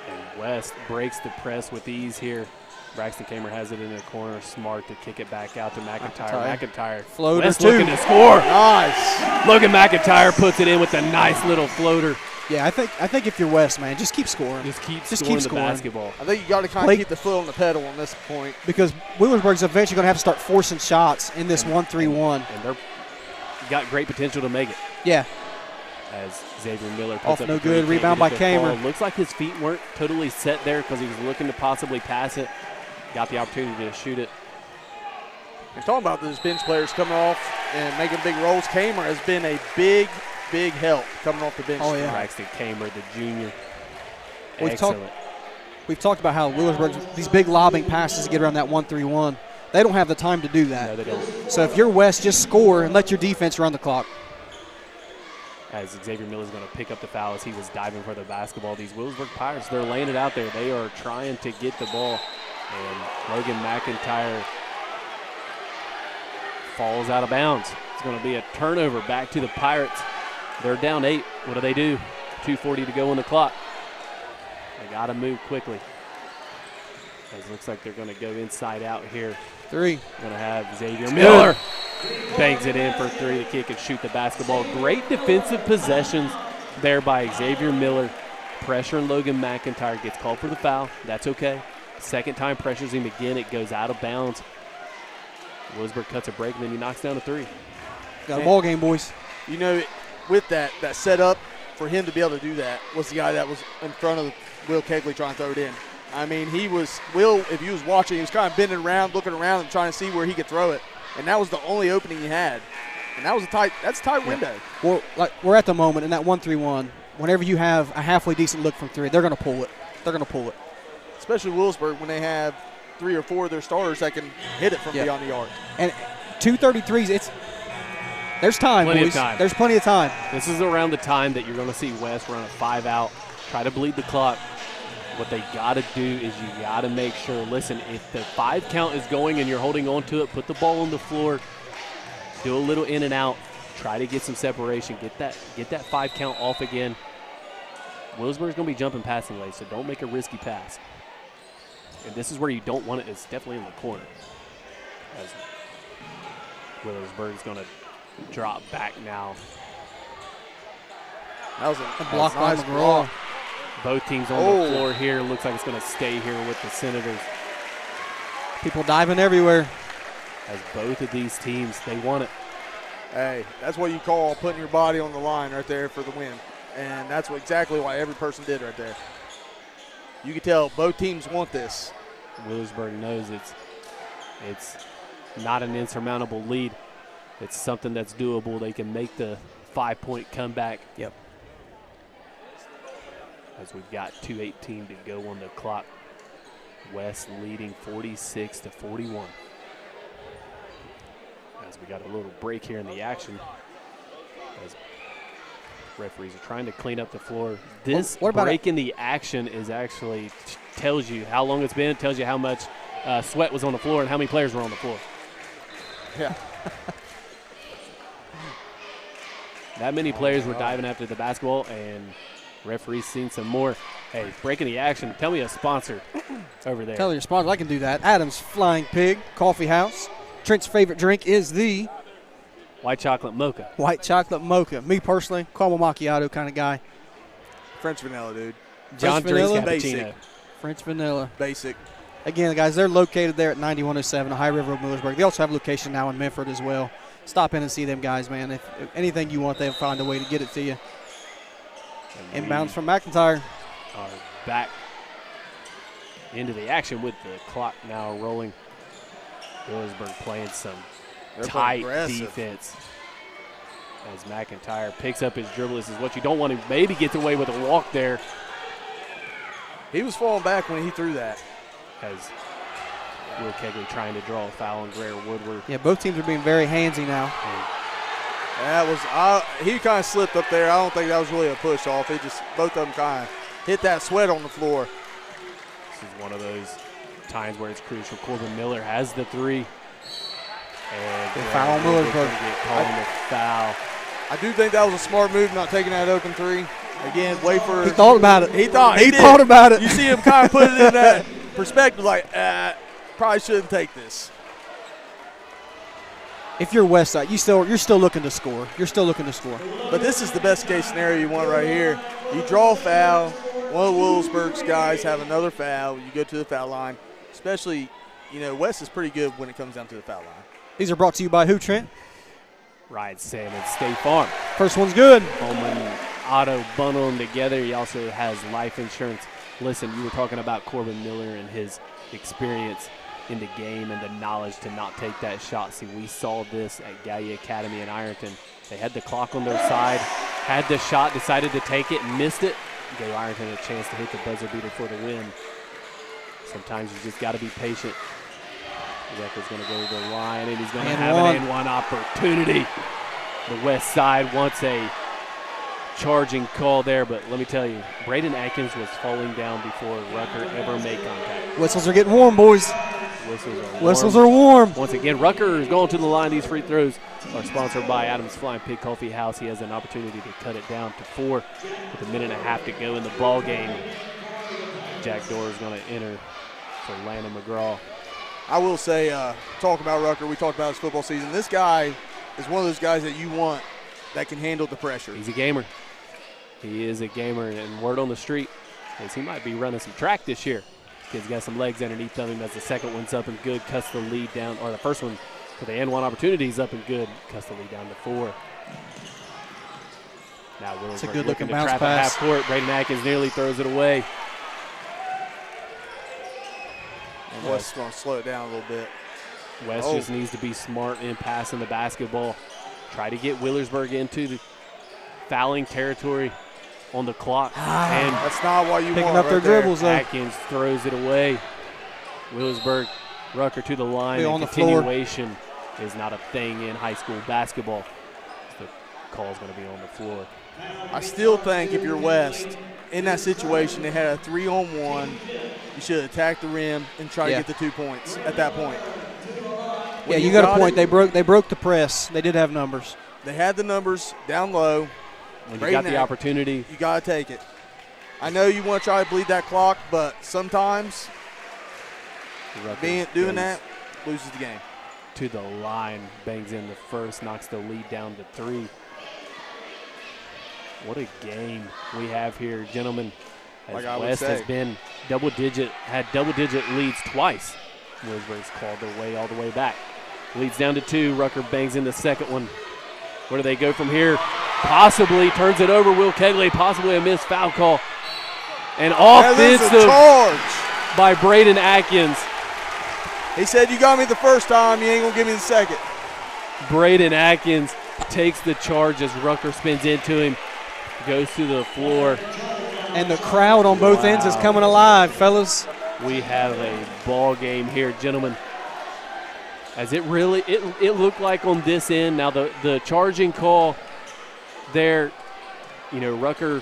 Speaker 2: And West breaks the press with ease here. Braxton Kamer has it in the corner, smart to kick it back out to McIntyre. McIntyre
Speaker 1: floater
Speaker 2: West
Speaker 1: too.
Speaker 2: looking to score.
Speaker 3: Nice.
Speaker 2: Logan McIntyre puts it in with a nice little floater.
Speaker 1: Yeah, I think if you're West, man, just keep scoring.
Speaker 2: Just keep scoring the basketball.
Speaker 3: I think you got to kind of keep the foot on the pedal on this point.
Speaker 1: Because Wheelersburg's eventually going to have to start forcing shots in this 1-3-1.
Speaker 2: And they're got great potential to make it.
Speaker 1: Yeah.
Speaker 2: As Xavier Miller puts
Speaker 1: Off
Speaker 2: up
Speaker 1: no
Speaker 2: the three,
Speaker 1: good. Rebound by
Speaker 2: Kamer.
Speaker 1: Kamer.
Speaker 2: Looks like his feet weren't totally set there because he was looking to possibly pass it. Got the opportunity to shoot it.
Speaker 3: And talking about those bench players coming off and making big rolls, Kamer has been a big help coming off the bench.
Speaker 1: Oh, yeah.
Speaker 2: Braxton Kamer, the junior.
Speaker 1: We've
Speaker 2: Excellent.
Speaker 1: We've talked about how Wheelersburg, these big lobbing passes to get around that 1-3-1, they don't have the time to do that.
Speaker 2: No, they don't.
Speaker 1: So if you're West, just score and let your defense run the clock.
Speaker 2: As Xavier Miller is going to pick up the foul as he was diving for the basketball. These Wheelersburg Pirates, they're laying it out there. They are trying to get the ball. And Logan McIntyre falls out of bounds. It's going to be a turnover back to the Pirates. They're down 8. What do? 2:40 to go on the clock. They got to move quickly. It looks like they're going to go inside out here.
Speaker 1: 3.
Speaker 2: Going to have Xavier Miller. Bangs it in for 3 to kick and shoot the basketball. Great defensive possessions there by Xavier Miller. Pressuring Logan McIntyre. Gets called for the foul. That's okay. Second time pressures him again. It goes out of bounds. Wheelersburg cuts a break, and then he knocks down a 3.
Speaker 1: Got a ball game, boys.
Speaker 3: You know, with that setup, for him to be able to do that was the guy that was in front of Will Kegley trying to throw it in. I mean, Will, if you was watching, he was kind of bending around, looking around and trying to see where he could throw it. And that was the only opening he had. And that's a tight window.
Speaker 1: Well, like we're at the moment in that 1-3-1, whenever you have a halfway decent look from 3, they're going to pull it. Especially
Speaker 3: Wheelersburg when they have 3 or 4 of their starters that can hit it from beyond the yard.
Speaker 1: And 2:33s, there's time,
Speaker 2: plenty
Speaker 1: boys.
Speaker 2: Of time.
Speaker 1: There's plenty of time.
Speaker 2: This is around the time that you're going to see West run a 5 out, try to bleed the clock. What they got to do is you got to make sure, listen, if the 5 count is going and you're holding on to it, put the ball on the floor, do a little in and out, try to get some separation, get that 5 count off again. Wheelersburg's going to be jumping passing lanes, so don't make a risky pass. And this is where you don't want it. It's definitely in the corner. As Wheelersburg's going to drop back now.
Speaker 3: That was a
Speaker 1: block by
Speaker 3: nice
Speaker 1: McGraw.
Speaker 3: block.
Speaker 2: Both teams on the floor here. Looks like it's going to stay here with the Senators.
Speaker 1: People diving everywhere.
Speaker 2: As both of these teams, they want it.
Speaker 3: Hey, that's what you call putting your body on the line right there for the win. And that's exactly what every person did right there. You can tell both teams want this.
Speaker 2: Wheelersburg knows it's not an insurmountable lead. It's something that's doable. They can make the 5-point comeback.
Speaker 1: Yep.
Speaker 2: As we've got 2:18 to go on the clock. West leading 46-41. As we got a little break here in the action. As referees are trying to clean up the floor. This break in the action is actually tells you how long it's been, tells you how much sweat was on the floor and how many players were on the floor.
Speaker 3: Yeah.
Speaker 2: That many players were diving after the basketball, and referees seen some more. Hey, breaking the action. Tell me a sponsor over there.
Speaker 1: Tell your sponsor, I can do that. Adam's Flying Pig Coffee House. Trent's favorite drink is the
Speaker 2: White chocolate mocha.
Speaker 1: White chocolate mocha. Me personally, caramel macchiato kind of guy.
Speaker 3: French vanilla, dude.
Speaker 2: John drinks cappuccino.
Speaker 3: Basic.
Speaker 1: French vanilla.
Speaker 3: Basic.
Speaker 1: Again, guys, they're located there at 9107 High River of Wheelersburg. They also have a location now in Medford as well. Stop in and see them guys, man. If anything you want, they'll find a way to get it to you. Inbounds from McIntyre.
Speaker 2: Are back into the action with the clock now rolling. Wheelersburg playing some tight defense. As McIntyre picks up his dribble. This is what you don't want to maybe gets away with a walk there.
Speaker 3: He was falling back when he threw that.
Speaker 2: As Will Kegley trying to draw a foul on Greer Woodward.
Speaker 1: Yeah, both teams are being very handsy now.
Speaker 3: That was he kind of slipped up there. I don't think that was really a push off. He just both of them kind of hit that sweat on the floor.
Speaker 2: This is one of those times where it's crucial. Corbin Miller has the 3. And
Speaker 1: the foul on Wheelersburg.
Speaker 2: Get called the foul.
Speaker 3: I do think that was a smart move, not taking that open 3. Again, wait for.
Speaker 1: He thought about it.
Speaker 3: He thought
Speaker 1: about it.
Speaker 3: You see him kind of put it in that perspective, like, probably shouldn't take this.
Speaker 1: If you're West Side, you're still looking to score. You're still looking to score.
Speaker 3: But this is the best case scenario you want right here. You draw a foul. One of Wheelersburg's guys have another foul. You go to the foul line. Especially, West is pretty good when it comes down to the foul line.
Speaker 1: These are brought to you by who, Trent?
Speaker 2: Ryan Salmon, State Farm.
Speaker 1: First one's good.
Speaker 2: Holman Auto, bundle them together. He also has life insurance. Listen, you were talking about Corbin Miller and his experience in the game and the knowledge to not take that shot. See, we saw this at Gallia Academy in Ironton. They had the clock on their side, had the shot, decided to take it, and missed it. Gave Ironton a chance to hit the buzzer beater for the win. Sometimes you just got to be patient. Recker's going to go to the line, and he's going to have an and-one opportunity. The West Side wants a charging call there, but let me tell you, Braden Atkins was falling down before Rucker ever made contact.
Speaker 1: Whistles are getting warm, boys. Whistles are warm.
Speaker 2: Once again, Rucker is going to the line. These free throws are sponsored by Adams Flying Pig Coffee House. He has an opportunity to cut it down to 4 with a minute and a half to go in the ball game. Jack Dorr is going to enter for Landon McGraw.
Speaker 3: I will say, talk about Rucker. We talked about his football season. This guy is one of those guys that you want that can handle the pressure.
Speaker 2: He's a gamer. He is a gamer, and word on the street is he might be running some track this year. Kid's got some legs underneath of him as the second one's up and good, cuts the lead down, or the first one for the N1 opportunity is up and good, cuts the lead down to 4. Now
Speaker 1: it's a good-looking bounce pass.
Speaker 2: Half court. Braden Atkins nearly throws it away.
Speaker 3: And West's going to slow it down a little bit.
Speaker 2: West just needs to be smart in passing the basketball. Try to get Wheelersburg into the fouling territory on the clock. And
Speaker 3: that's not why you
Speaker 1: picking
Speaker 3: want
Speaker 1: up their dribbles, though.
Speaker 2: Atkins throws it away. Wheelersburg, Rucker to the line.
Speaker 1: On the
Speaker 2: continuation is not a thing in high school basketball. The call is going to be on the floor.
Speaker 3: I still think if you're West, in that situation, they had a 3-on-1. You should attack the rim and try to get the 2 points at that point.
Speaker 1: Yeah, you got a point. They broke the press. They did have numbers.
Speaker 3: They had the numbers down low.
Speaker 2: When you got the opportunity,
Speaker 3: you got to take it. I know you want to try to bleed that clock, but sometimes doing that loses the game.
Speaker 2: To the line, bangs in the first, knocks the lead down to 3. What a game we have here, gentlemen. As West has been had double-digit leads twice. Wheelersburg's called their way all the way back. Leads down to 2. Rucker bangs in the second one. Where do they go from here? Possibly turns it over. Will Kegley, possibly a missed foul call. And offensive by Braden Atkins.
Speaker 3: He said, you got me the first time, you ain't going to give me the second.
Speaker 2: Braden Atkins takes the charge as Rucker spins into him, goes to the floor.
Speaker 1: And the crowd on both ends is coming alive, fellas.
Speaker 2: We have a ball game here, gentlemen. As it looked like on this end. Now the charging call there, Rucker,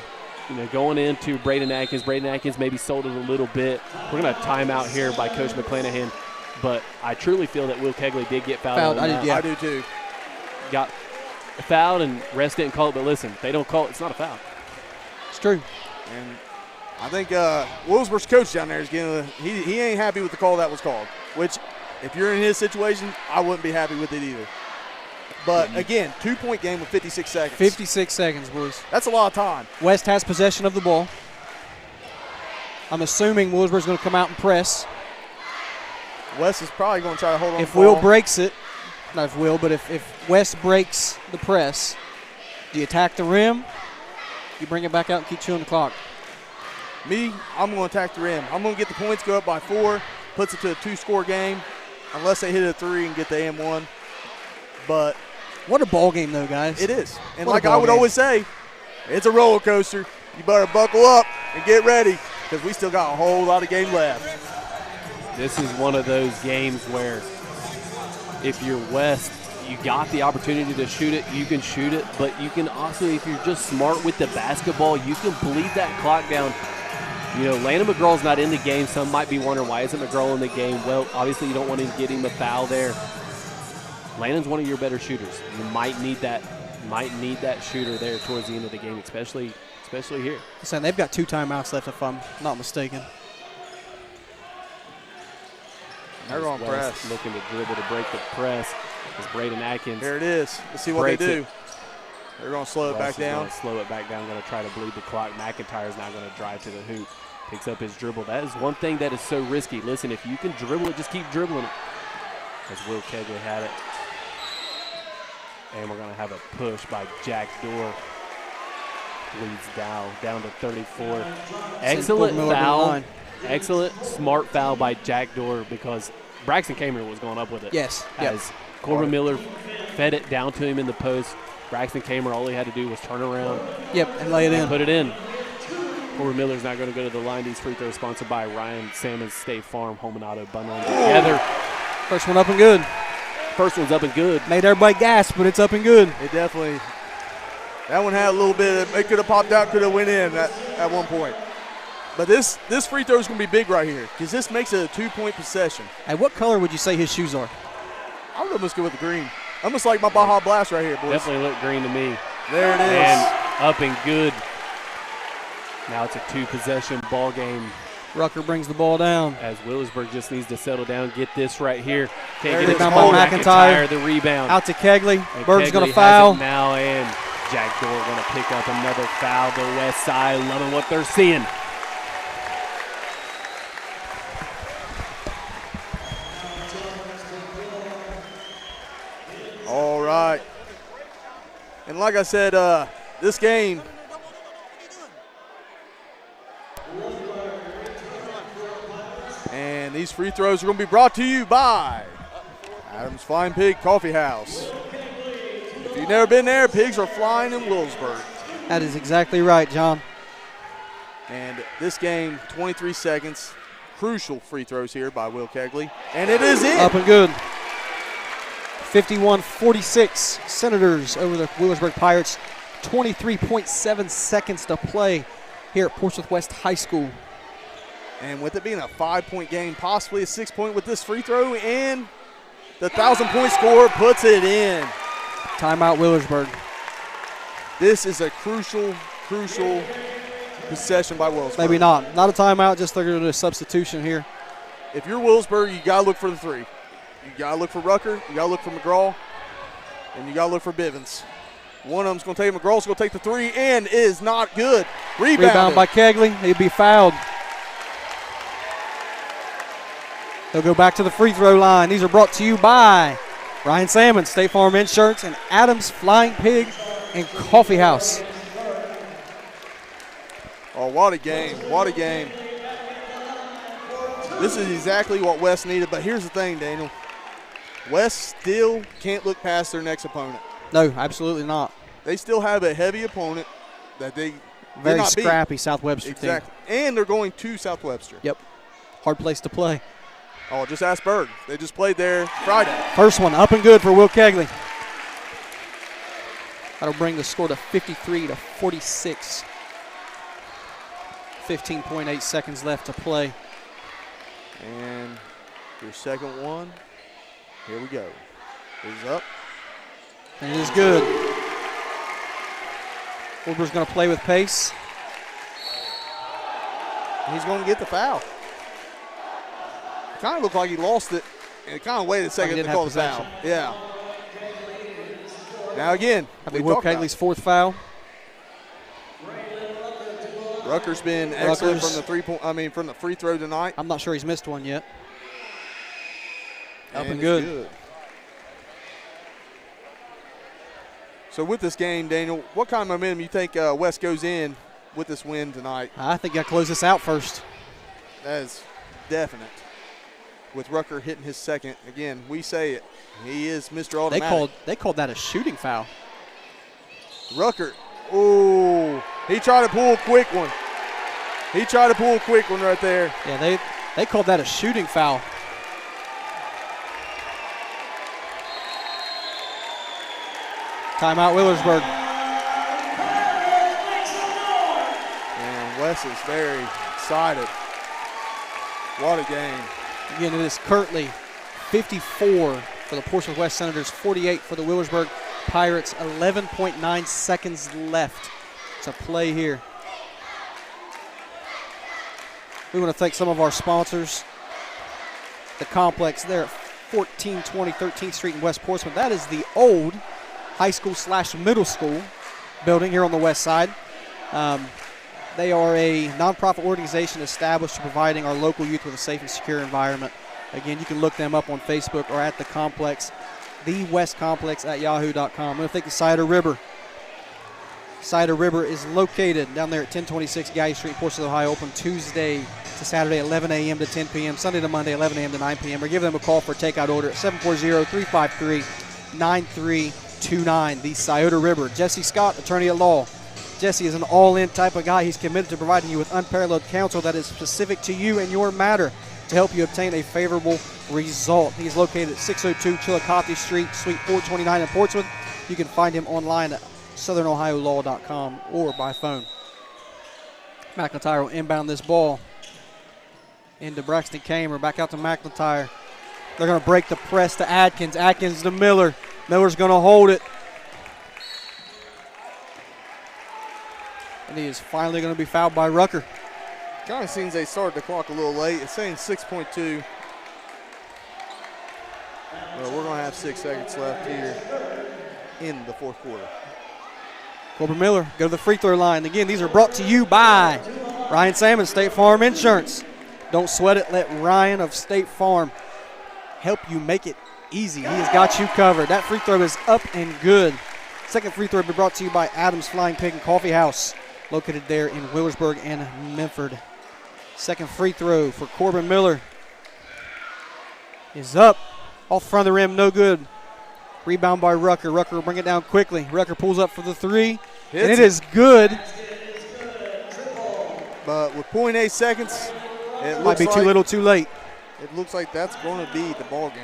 Speaker 2: going into Braden Atkins. Braden Atkins maybe sold it a little bit. We're going to have timeout here by Coach McClanahan. But I truly feel that Will Kegley did get fouled.
Speaker 3: I do too.
Speaker 2: Got fouled and refs didn't call it. But listen, they don't call it. It's not a foul.
Speaker 1: It's true.
Speaker 3: And I think Wheelersburg's coach down there is he ain't happy with the call that was called, which if you're in his situation, I wouldn't be happy with it either. But, again, 2-point game with 56 seconds.
Speaker 1: 56 seconds, boys.
Speaker 3: That's a lot of time.
Speaker 1: West has possession of the ball. I'm assuming Wheelersburg's going to come out and press.
Speaker 3: West is probably going to try to hold on.
Speaker 1: If Will breaks it, not if Will, but if West breaks the press, do you attack the rim? You bring it back out and keep chewing the clock.
Speaker 3: Me, I'm going to attack the rim. I'm going to get the points, go up by 4, puts it to a 2-score game, unless they hit a 3 and get the M1. But
Speaker 1: what a ball game, though, guys.
Speaker 3: It is. And like I would always say, it's a roller coaster. You better buckle up and get ready because we still got a whole lot of game left.
Speaker 2: This is one of those games where if you're West, you got the opportunity to shoot it, you can shoot it, but you can also, if you're just smart with the basketball, you can bleed that clock down. Landon McGraw's not in the game. Some might be wondering, why isn't McGraw in the game? Well, obviously you don't want to get him a foul there. Landon's one of your better shooters. You might need that shooter there towards the end of the game, especially especially here.
Speaker 1: Saying they've got 2 timeouts left, if I'm not mistaken.
Speaker 3: They're going to press.
Speaker 2: Looking to dribble to break the press. Is Braden Atkins.
Speaker 3: There it is. Let's see what they do. They're going to slow it back down.
Speaker 2: Going to slow it back down. Going to try to bleed the clock. McIntyre's now going to drive to the hoop. Picks up his dribble. That is one thing that is so risky. Listen, if you can dribble it, just keep dribbling it. As Will Kegley had it. And we're going to have a push by Jack Dorr. Leads down to 34. Excellent foul. Excellent, smart foul by Jack Dorr because Braxton Kamer was going up with it.
Speaker 1: Yes.
Speaker 2: As Corbin Miller fed it down to him in the post. Braxton Kamer, all he had to do was turn around.
Speaker 1: Yep, and lay it in.
Speaker 2: Put it in. Corbin Miller's not going to go to the line. These free throws sponsored by Ryan Salmon State Farm, Home and Auto, bundling together.
Speaker 1: First one up and good.
Speaker 2: First one's up and good.
Speaker 1: Made everybody gasp, but it's up and good.
Speaker 3: It definitely. That one had a little bit. It could have popped out, could have went in at one point. But this free throw is going to be big right here because this makes it a 2-point possession.
Speaker 1: Hey, what color would you say his shoes are?
Speaker 3: I would almost go with the green. Almost like my Baja Blast right here, boys.
Speaker 2: Definitely look green to me.
Speaker 3: There it is.
Speaker 2: And up and good. Now it's a 2-possession ball game.
Speaker 1: Rucker brings the ball down.
Speaker 2: As Wheelersburg just needs to settle down, get this right here. Can't
Speaker 3: get
Speaker 2: it
Speaker 1: down
Speaker 2: by
Speaker 1: McIntyre.
Speaker 2: The rebound.
Speaker 1: Out to Kegley.
Speaker 2: And
Speaker 1: Berg's
Speaker 2: Kegley
Speaker 1: going to
Speaker 2: has
Speaker 1: foul.
Speaker 2: it now, and Jack Dorr going to pick up another foul. The west side loving what they're seeing.
Speaker 3: All right. And like I said, this game, and these free throws are going to be brought to you by Adams Flying Pig Coffee House. If you've never been there, pigs are flying in Wheelersburg.
Speaker 1: That is exactly right, John.
Speaker 3: And this game, 23 seconds. Crucial free throws here by Will Kegley. And it is in.
Speaker 1: Up and good. 51-46. Senators over the Wheelersburg Pirates. 23.7 seconds to play here at Portsmouth West High School.
Speaker 3: And with it being a 5-point game, possibly a 6-point with this free throw, and the 1,000-point score puts it in.
Speaker 1: Timeout Wheelersburg.
Speaker 3: This is a crucial possession by Wheelersburg.
Speaker 1: Maybe not. Not a timeout, just they're going to do a substitution here.
Speaker 3: If you're Wheelersburg, you got to look for the three. You got to look for Rucker, you got to look for McGraw, and you got to look for Bivens. One of them's going to take McGraw's going to take the three, and is not good.
Speaker 1: Rebound by Kegley. He'd be fouled. They'll go back to the free throw line. These are brought to you by Ryan Salmon, State Farm Insurance, and Adams Flying Pig and Coffee House.
Speaker 3: Oh, what a game. What a game. This is exactly what West needed, but here's the thing, Daniel. West still can't look past their next opponent.
Speaker 1: No, absolutely not.
Speaker 3: They still have a heavy opponent that they
Speaker 1: Very
Speaker 3: did not beat.
Speaker 1: scrappy South Webster
Speaker 3: Exactly.
Speaker 1: team.
Speaker 3: And they're going to South Webster.
Speaker 1: Yep. Hard place to play.
Speaker 3: Oh, just ask Berg. They just played there Friday.
Speaker 1: First one up and good for Will Kegley. That'll bring the score to 53-46. 15.8 seconds left to play.
Speaker 3: And your second one. Here we go. It is up.
Speaker 1: And it is good. Wilbur's going to play with pace.
Speaker 3: And he's going to get the foul. It kind of looked like he lost it, and it kind of waited a second to call the foul. Yeah. Now again,
Speaker 1: That'll be Will Kegley's fourth foul.
Speaker 3: Rucker's been excellent from the free throw tonight.
Speaker 1: I'm not sure he's missed one yet. Up and
Speaker 3: it's
Speaker 1: good.
Speaker 3: So with this game, Daniel, what kind of momentum you think West goes in with this win tonight?
Speaker 1: I think you got to close this out first.
Speaker 3: That is definite. With Rucker hitting his second. Again, we say it. He is Mr. Automatic.
Speaker 1: They called that a shooting foul.
Speaker 3: Rucker. Oh, he tried to pull a quick one. He tried to pull a quick one right there.
Speaker 1: Yeah, they called that a shooting foul. Timeout Wheelersburg.
Speaker 3: And Wes is very excited. What a game.
Speaker 1: Again, it is currently 54 for the Portsmouth West Senators, 48 for the Wheelersburg Pirates. 11.9 seconds left to play here. We want to thank some of our sponsors. The complex there at 1420 13th Street in West Portsmouth. That is the old high school / middle school building here on the west side. They are a nonprofit organization established to providing our local youth with a safe and secure environment. Again, you can look them up on Facebook or at the complex, thewestcomplex@yahoo.com. I'm going to thank the Cider River. Cider River is located down there at 1026 Guy Street, Portsmouth, Ohio, open Tuesday to Saturday, 11 a.m. to 10 p.m., Sunday to Monday, 11 a.m. to 9 p.m. Or give them a call for a takeout order at 740-353-9329. The Scioto River. Jesse Scott, attorney at law. Jesse is an all-in type of guy. He's committed to providing you with unparalleled counsel that is specific to you and your matter to help you obtain a favorable result. He's located at 602 Chillicothe Street, Suite 429 in Portsmouth. You can find him online at southernohiolaw.com or by phone. McIntyre will inbound this ball into Braxton Kamer. Back out to McIntyre. They're going to break the press to Adkins. Adkins to Miller. Miller's going to hold it. And he is finally going to be fouled by Rucker.
Speaker 3: Kind of seems they started the clock a little late. It's saying 6.2. Well, we're going to have 6 seconds left here in the fourth quarter.
Speaker 1: Corbin Miller, go to the free throw line. Again, these are brought to you by Ryan Salmon, State Farm Insurance. Don't sweat it. Let Ryan of State Farm help you make it easy. He has got you covered. That free throw is up and good. Second free throw will be brought to you by Adams Flying Pig and Coffee House, located there in Wheelersburg and Memphis. Second free throw for Corbin Miller is up. Off front of the rim, no good. Rebound by Rucker. Rucker will bring it down quickly. Rucker pulls up for the three, and it is good.
Speaker 3: But with 0.8 seconds, it
Speaker 1: might be too little, too late.
Speaker 3: It looks like that's going to be the ball game.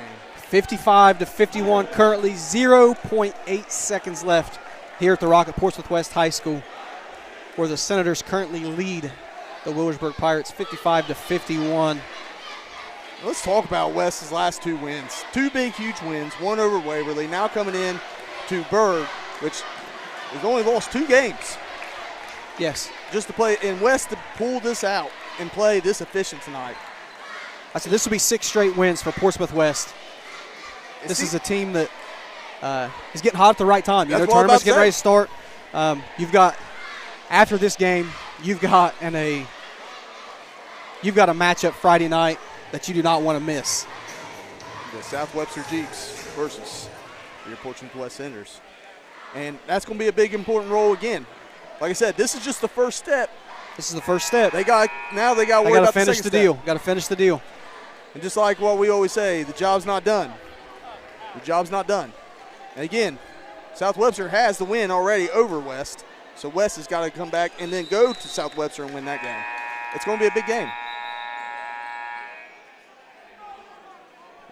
Speaker 1: 55-51 currently, 0.8 seconds left here at the Rocket Portsmouth West High School, where the Senators currently lead the Wheelersburg Pirates 55-51.
Speaker 3: Let's talk about West's last 2 wins. 2 big, huge wins, one over Waverly, now coming in to Berg, which has only lost 2 games.
Speaker 1: Yes.
Speaker 3: Just to play, and West to pull this out and play this efficient tonight.
Speaker 1: I said this will be 6 straight wins for Portsmouth West. This is a team that is getting hot at the right time. You know, tournament's getting ready to start. You've got, after this game, you've got a matchup Friday night that you do not want to miss.
Speaker 3: The South Webster Jeeps versus your Portsmouth West Sensators. And that's going to be a big, important role again. Like I said, this is just the first step.
Speaker 1: This is the first step.
Speaker 3: They got to worry about the second step.
Speaker 1: Finish the deal. Got to finish the deal.
Speaker 3: And just like what we always say, the job's not done. The job's not done. And again, South Webster has the win already over West. So West has got to come back and then go to South Webster and win that game. It's going to be a big game.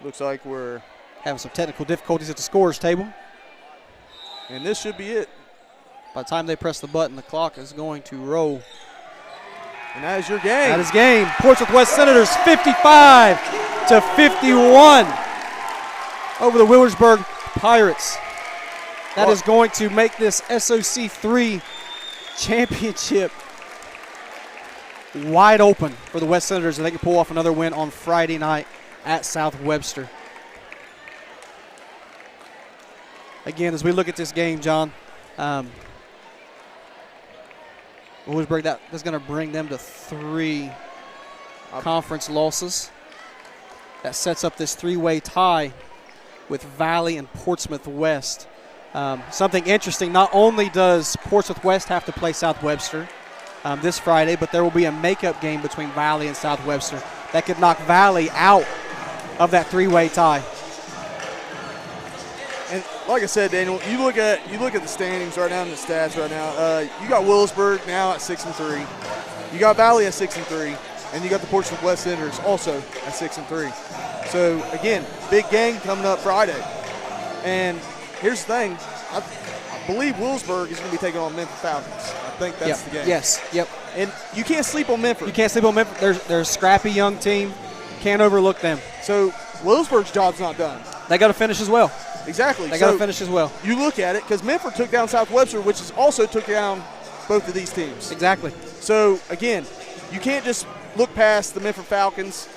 Speaker 3: Looks like we're
Speaker 1: having some technical difficulties at the scorer's table.
Speaker 3: And this should be it.
Speaker 1: By the time they press the button, the clock is going to roll.
Speaker 3: And that is your game.
Speaker 1: That is game. Portsmouth West Senators 55-51 over the Wheelersburg Pirates. That is going to make this SOC 3 championship wide open for the West Senators, and they can pull off another win on Friday night at South Webster. Again, as we look at this game, John, Wheelersburg, that's going to bring them to 3 conference losses. That sets up this 3-way tie with Valley and Portsmouth West. Something interesting, not only does Portsmouth West have to play South Webster this Friday, but there will be a makeup game between Valley and South Webster that could knock Valley out of that 3-way tie.
Speaker 3: And like I said, Daniel, you look at the standings right now and the stats right now. You got Wheelersburg now at 6-3. You got Valley at 6-3, and you got the Portsmouth West Senators also at 6-3. So again, big game coming up Friday. And here's the thing, I believe Wheelersburg is going to be taking on Memphis Falcons. I think that's the game.
Speaker 1: Yes, yep.
Speaker 3: And you can't sleep on Memphis.
Speaker 1: You can't sleep on Memphis. They're a scrappy young team. Can't overlook them.
Speaker 3: So Wheelersburg's job's not done.
Speaker 1: They got to finish as well.
Speaker 3: Exactly.
Speaker 1: They got to finish as well.
Speaker 3: You look at it, because Memphis took down South Webster, which is also took down both of these teams.
Speaker 1: Exactly.
Speaker 3: So, again, you can't just look past the Memphis Falcons.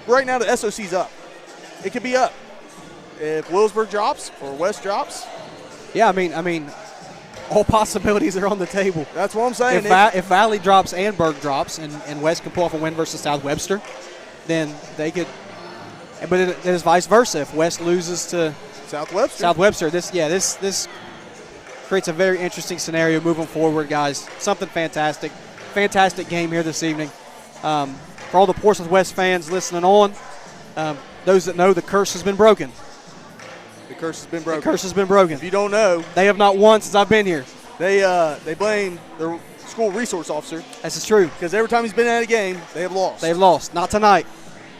Speaker 3: Right now, the SOC's up. It could be up if Wheelersburg drops or West drops.
Speaker 1: Yeah, I mean, all possibilities are on the table.
Speaker 3: That's what I'm saying.
Speaker 1: If Valley drops and Berg drops and West can pull off a win versus South Webster, then they could. But it is vice versa. If West loses to
Speaker 3: South Webster,
Speaker 1: this creates a very interesting scenario moving forward, guys. Something fantastic. Fantastic game here this evening. For all the Portsmouth West fans listening on, those that know, the curse has been broken.
Speaker 3: The curse has been broken.
Speaker 1: The curse has been broken.
Speaker 3: If you don't know,
Speaker 1: they have not won since I've been here.
Speaker 3: They blame their school resource officer.
Speaker 1: This is true.
Speaker 3: Because every time he's been at a game, they have lost.
Speaker 1: They've lost. Not tonight.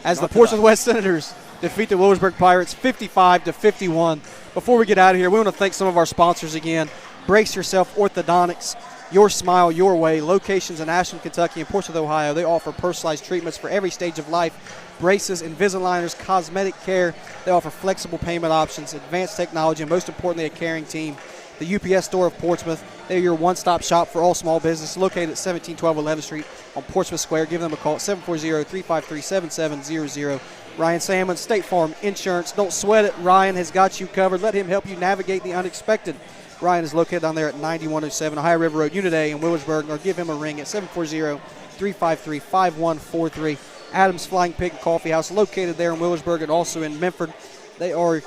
Speaker 1: As the Portsmouth West Senators defeat the Wheelersburg Pirates 55-51. Before we get out of here, we want to thank some of our sponsors again. Brace Yourself Orthodontics. Your smile, your way. Locations in Ashland, Kentucky and Portsmouth, Ohio. They offer personalized treatments for every stage of life. Braces, Invisaligners, cosmetic care. They offer flexible payment options, advanced technology, and most importantly, a caring team. The UPS Store of Portsmouth. They're your one-stop shop for all small business, located at 1712 11th Street on Portsmouth Square. Give them a call at 740-353-7700. Ryan Salmon, State Farm Insurance. Don't sweat it. Ryan has got you covered. Let him help you navigate the unexpected. Ryan is located down there at 9107 Ohio River Road, Unit A in Wheelersburg, or give him a ring at 740-353-5143. Adams Flying Pig and Coffee House, located there in Wheelersburg and also in Memphis. They are,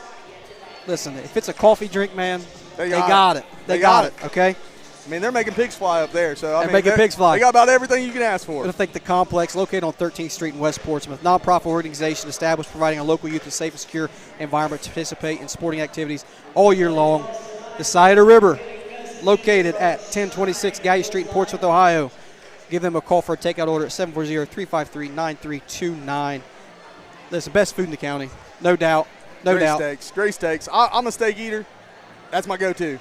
Speaker 1: listen, if it's a coffee drink, man, they got it. They got it, okay?
Speaker 3: I mean, they're making pigs fly up there. So
Speaker 1: They're making pigs fly.
Speaker 3: They got about everything you can ask for.
Speaker 1: I think the complex, located on 13th Street in West Portsmouth, nonprofit organization established providing a local youth a safe and secure environment to participate in sporting activities all year long. The Sensators River, located at 1026 Gallia Street in Portsmouth, Ohio. Give them a call for a takeout order at 740-353-9329. That's the best food in the county, no doubt.
Speaker 3: Great steaks. I'm a steak eater. That's my go-to.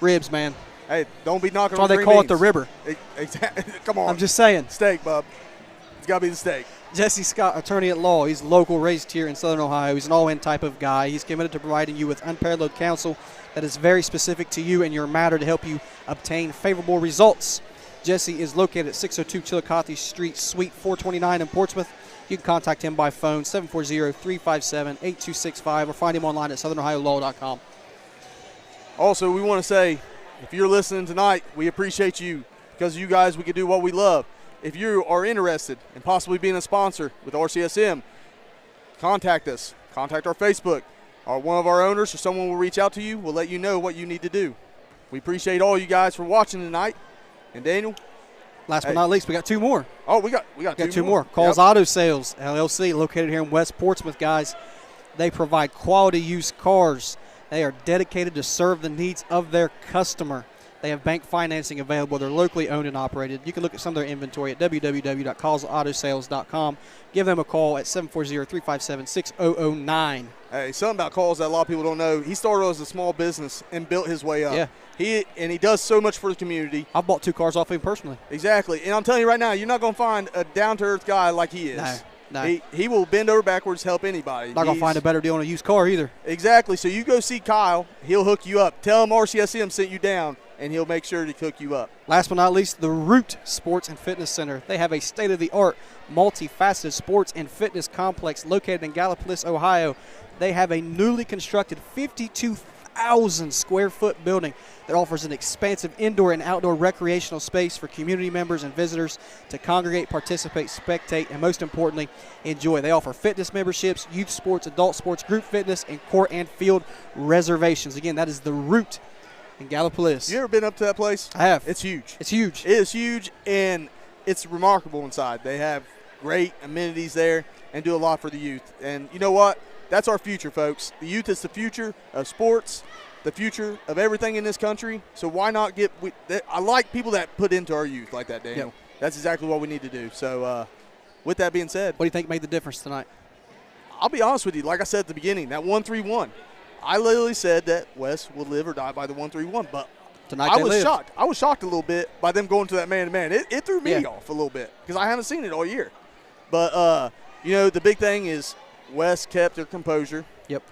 Speaker 1: Ribs, man.
Speaker 3: Hey, don't be knocking
Speaker 1: That's
Speaker 3: on
Speaker 1: why they call it the River.
Speaker 3: Come on.
Speaker 1: I'm just saying.
Speaker 3: Steak, bub. It's got to be the steak.
Speaker 1: Jesse Scott, attorney at law. He's local, raised here in Southern Ohio. He's an all-in type of guy. He's committed to providing you with unparalleled counsel that is very specific to you and your matter to help you obtain favorable results. Jesse is located at 602 Chillicothe Street, Suite 429 in Portsmouth. You can contact him by phone, 740-357-8265, or find him online at southernohiolaw.com.
Speaker 3: Also, we want to say, if you're listening tonight, we appreciate you. Because of you guys, we can do what we love. If you are interested in possibly being a sponsor with RCSM, contact us. Contact our Facebook. Or one of our owners or someone will reach out to you. We'll let you know what you need to do. We appreciate all you guys for watching tonight. And Daniel?
Speaker 1: Last but not least, we got two more.
Speaker 3: Oh, we got two more.
Speaker 1: Calls Auto Sales, LLC, located here in West Portsmouth, guys. They provide quality used cars. They are dedicated to serve the needs of their customer. They have bank financing available. They're locally owned and operated. You can look at some of their inventory at www.callsautosales.com. Give them a call at 740-357-6009.
Speaker 3: Hey, something about Calls that a lot of people don't know. He started as a small business and built his way up.
Speaker 1: Yeah.
Speaker 3: He does so much for the community.
Speaker 1: I've bought 2 cars off him personally.
Speaker 3: Exactly. And I'm telling you right now, you're not going to find a down-to-earth guy like he is.
Speaker 1: No.
Speaker 3: He will bend over backwards to help anybody.
Speaker 1: Not going to find a better deal on a used car either.
Speaker 3: Exactly. So you go see Kyle. He'll hook you up. Tell him RCSM sent you down, and he'll make sure to hook you up.
Speaker 1: Last but not least, the Root Sports and Fitness Center. They have a state-of-the-art, multifaceted sports and fitness complex located in Gallipolis, Ohio. They have a newly constructed 52,000 square foot building that offers an expansive indoor and outdoor recreational space for community members and visitors to congregate, participate, spectate, and most importantly, enjoy. They offer fitness memberships, youth sports, adult sports, group fitness, and court and field reservations. Again, that is the Root in Gallipolis.
Speaker 3: You ever been up to that place?
Speaker 1: I have.
Speaker 3: It's huge.
Speaker 1: It's huge.
Speaker 3: It is huge, and it's remarkable inside. They have great amenities there and do a lot for the youth. And you know what? That's our future, folks. The youth is the future of sports, the future of everything in this country. So why not I like people that put into our youth like that, Daniel.
Speaker 1: Yep.
Speaker 3: That's exactly what we need to do. So with that being said.
Speaker 1: What do you think made the difference tonight?
Speaker 3: I'll be honest with you. Like I said at the beginning, that 1-3-1. I literally said that West would live or die by the 1-3-1, but
Speaker 1: tonight
Speaker 3: I was shocked. I was shocked a little bit by them going to that man-to-man. It threw me
Speaker 1: Yeah.
Speaker 3: off a little bit because I haven't seen it all year. But, the big thing is West kept their composure.
Speaker 1: Yep.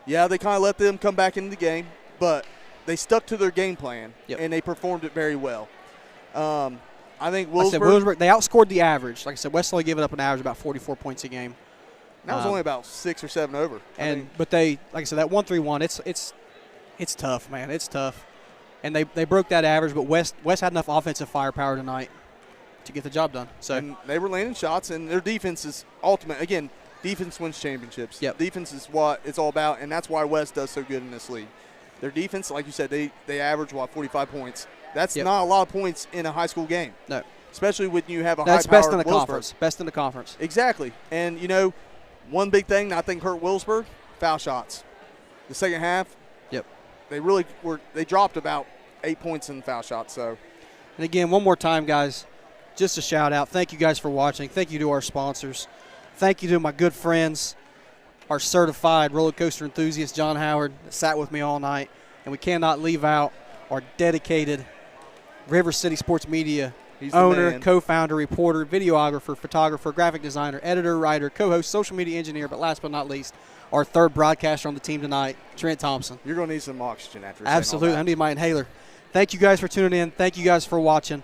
Speaker 3: Yeah, they kind of let them come back into the game, but they stuck to their game plan,
Speaker 1: Yep.
Speaker 3: and they performed it very well. I think
Speaker 1: Like I said, Wheelersburg, they outscored the average. Like I said, West only giving up an average about 44 points a game.
Speaker 3: That was only about 6 or 7 over.
Speaker 1: But they, like I said, that 1-3-1, it's tough, man. It's tough. And they broke that average, but West had enough offensive firepower tonight to get the job done. So
Speaker 3: and they were landing shots, and their defense is ultimate. Again, defense wins championships.
Speaker 1: Yep.
Speaker 3: Defense is what it's all about, and that's why West does so good in this league. Their defense, like you said, they average, 45 points. That's not a lot of points in a high school game.
Speaker 1: No.
Speaker 3: Especially when you have a
Speaker 1: that's
Speaker 3: high-powered
Speaker 1: best in the
Speaker 3: Wheelersburg.
Speaker 1: conference. Best in the conference.
Speaker 3: Exactly. And, one big thing that I think hurt Wheelersburg, foul shots. The second half, they dropped about 8 points in foul shots. So,
Speaker 1: and again, one more time, guys, just a shout out. Thank you guys for watching. Thank you to our sponsors. Thank you to my good friends, our certified roller coaster enthusiast, John Howard, that sat with me all night. And we cannot leave out our dedicated River City Sports Media owner, co-founder, reporter, videographer, photographer, graphic designer, editor, writer, co-host, social media engineer, but last but not least, our third broadcaster on the team tonight, Trent Thompson.
Speaker 3: You're going to need some oxygen after
Speaker 1: Absolutely. I need my inhaler. Thank you guys for tuning in. Thank you guys for watching.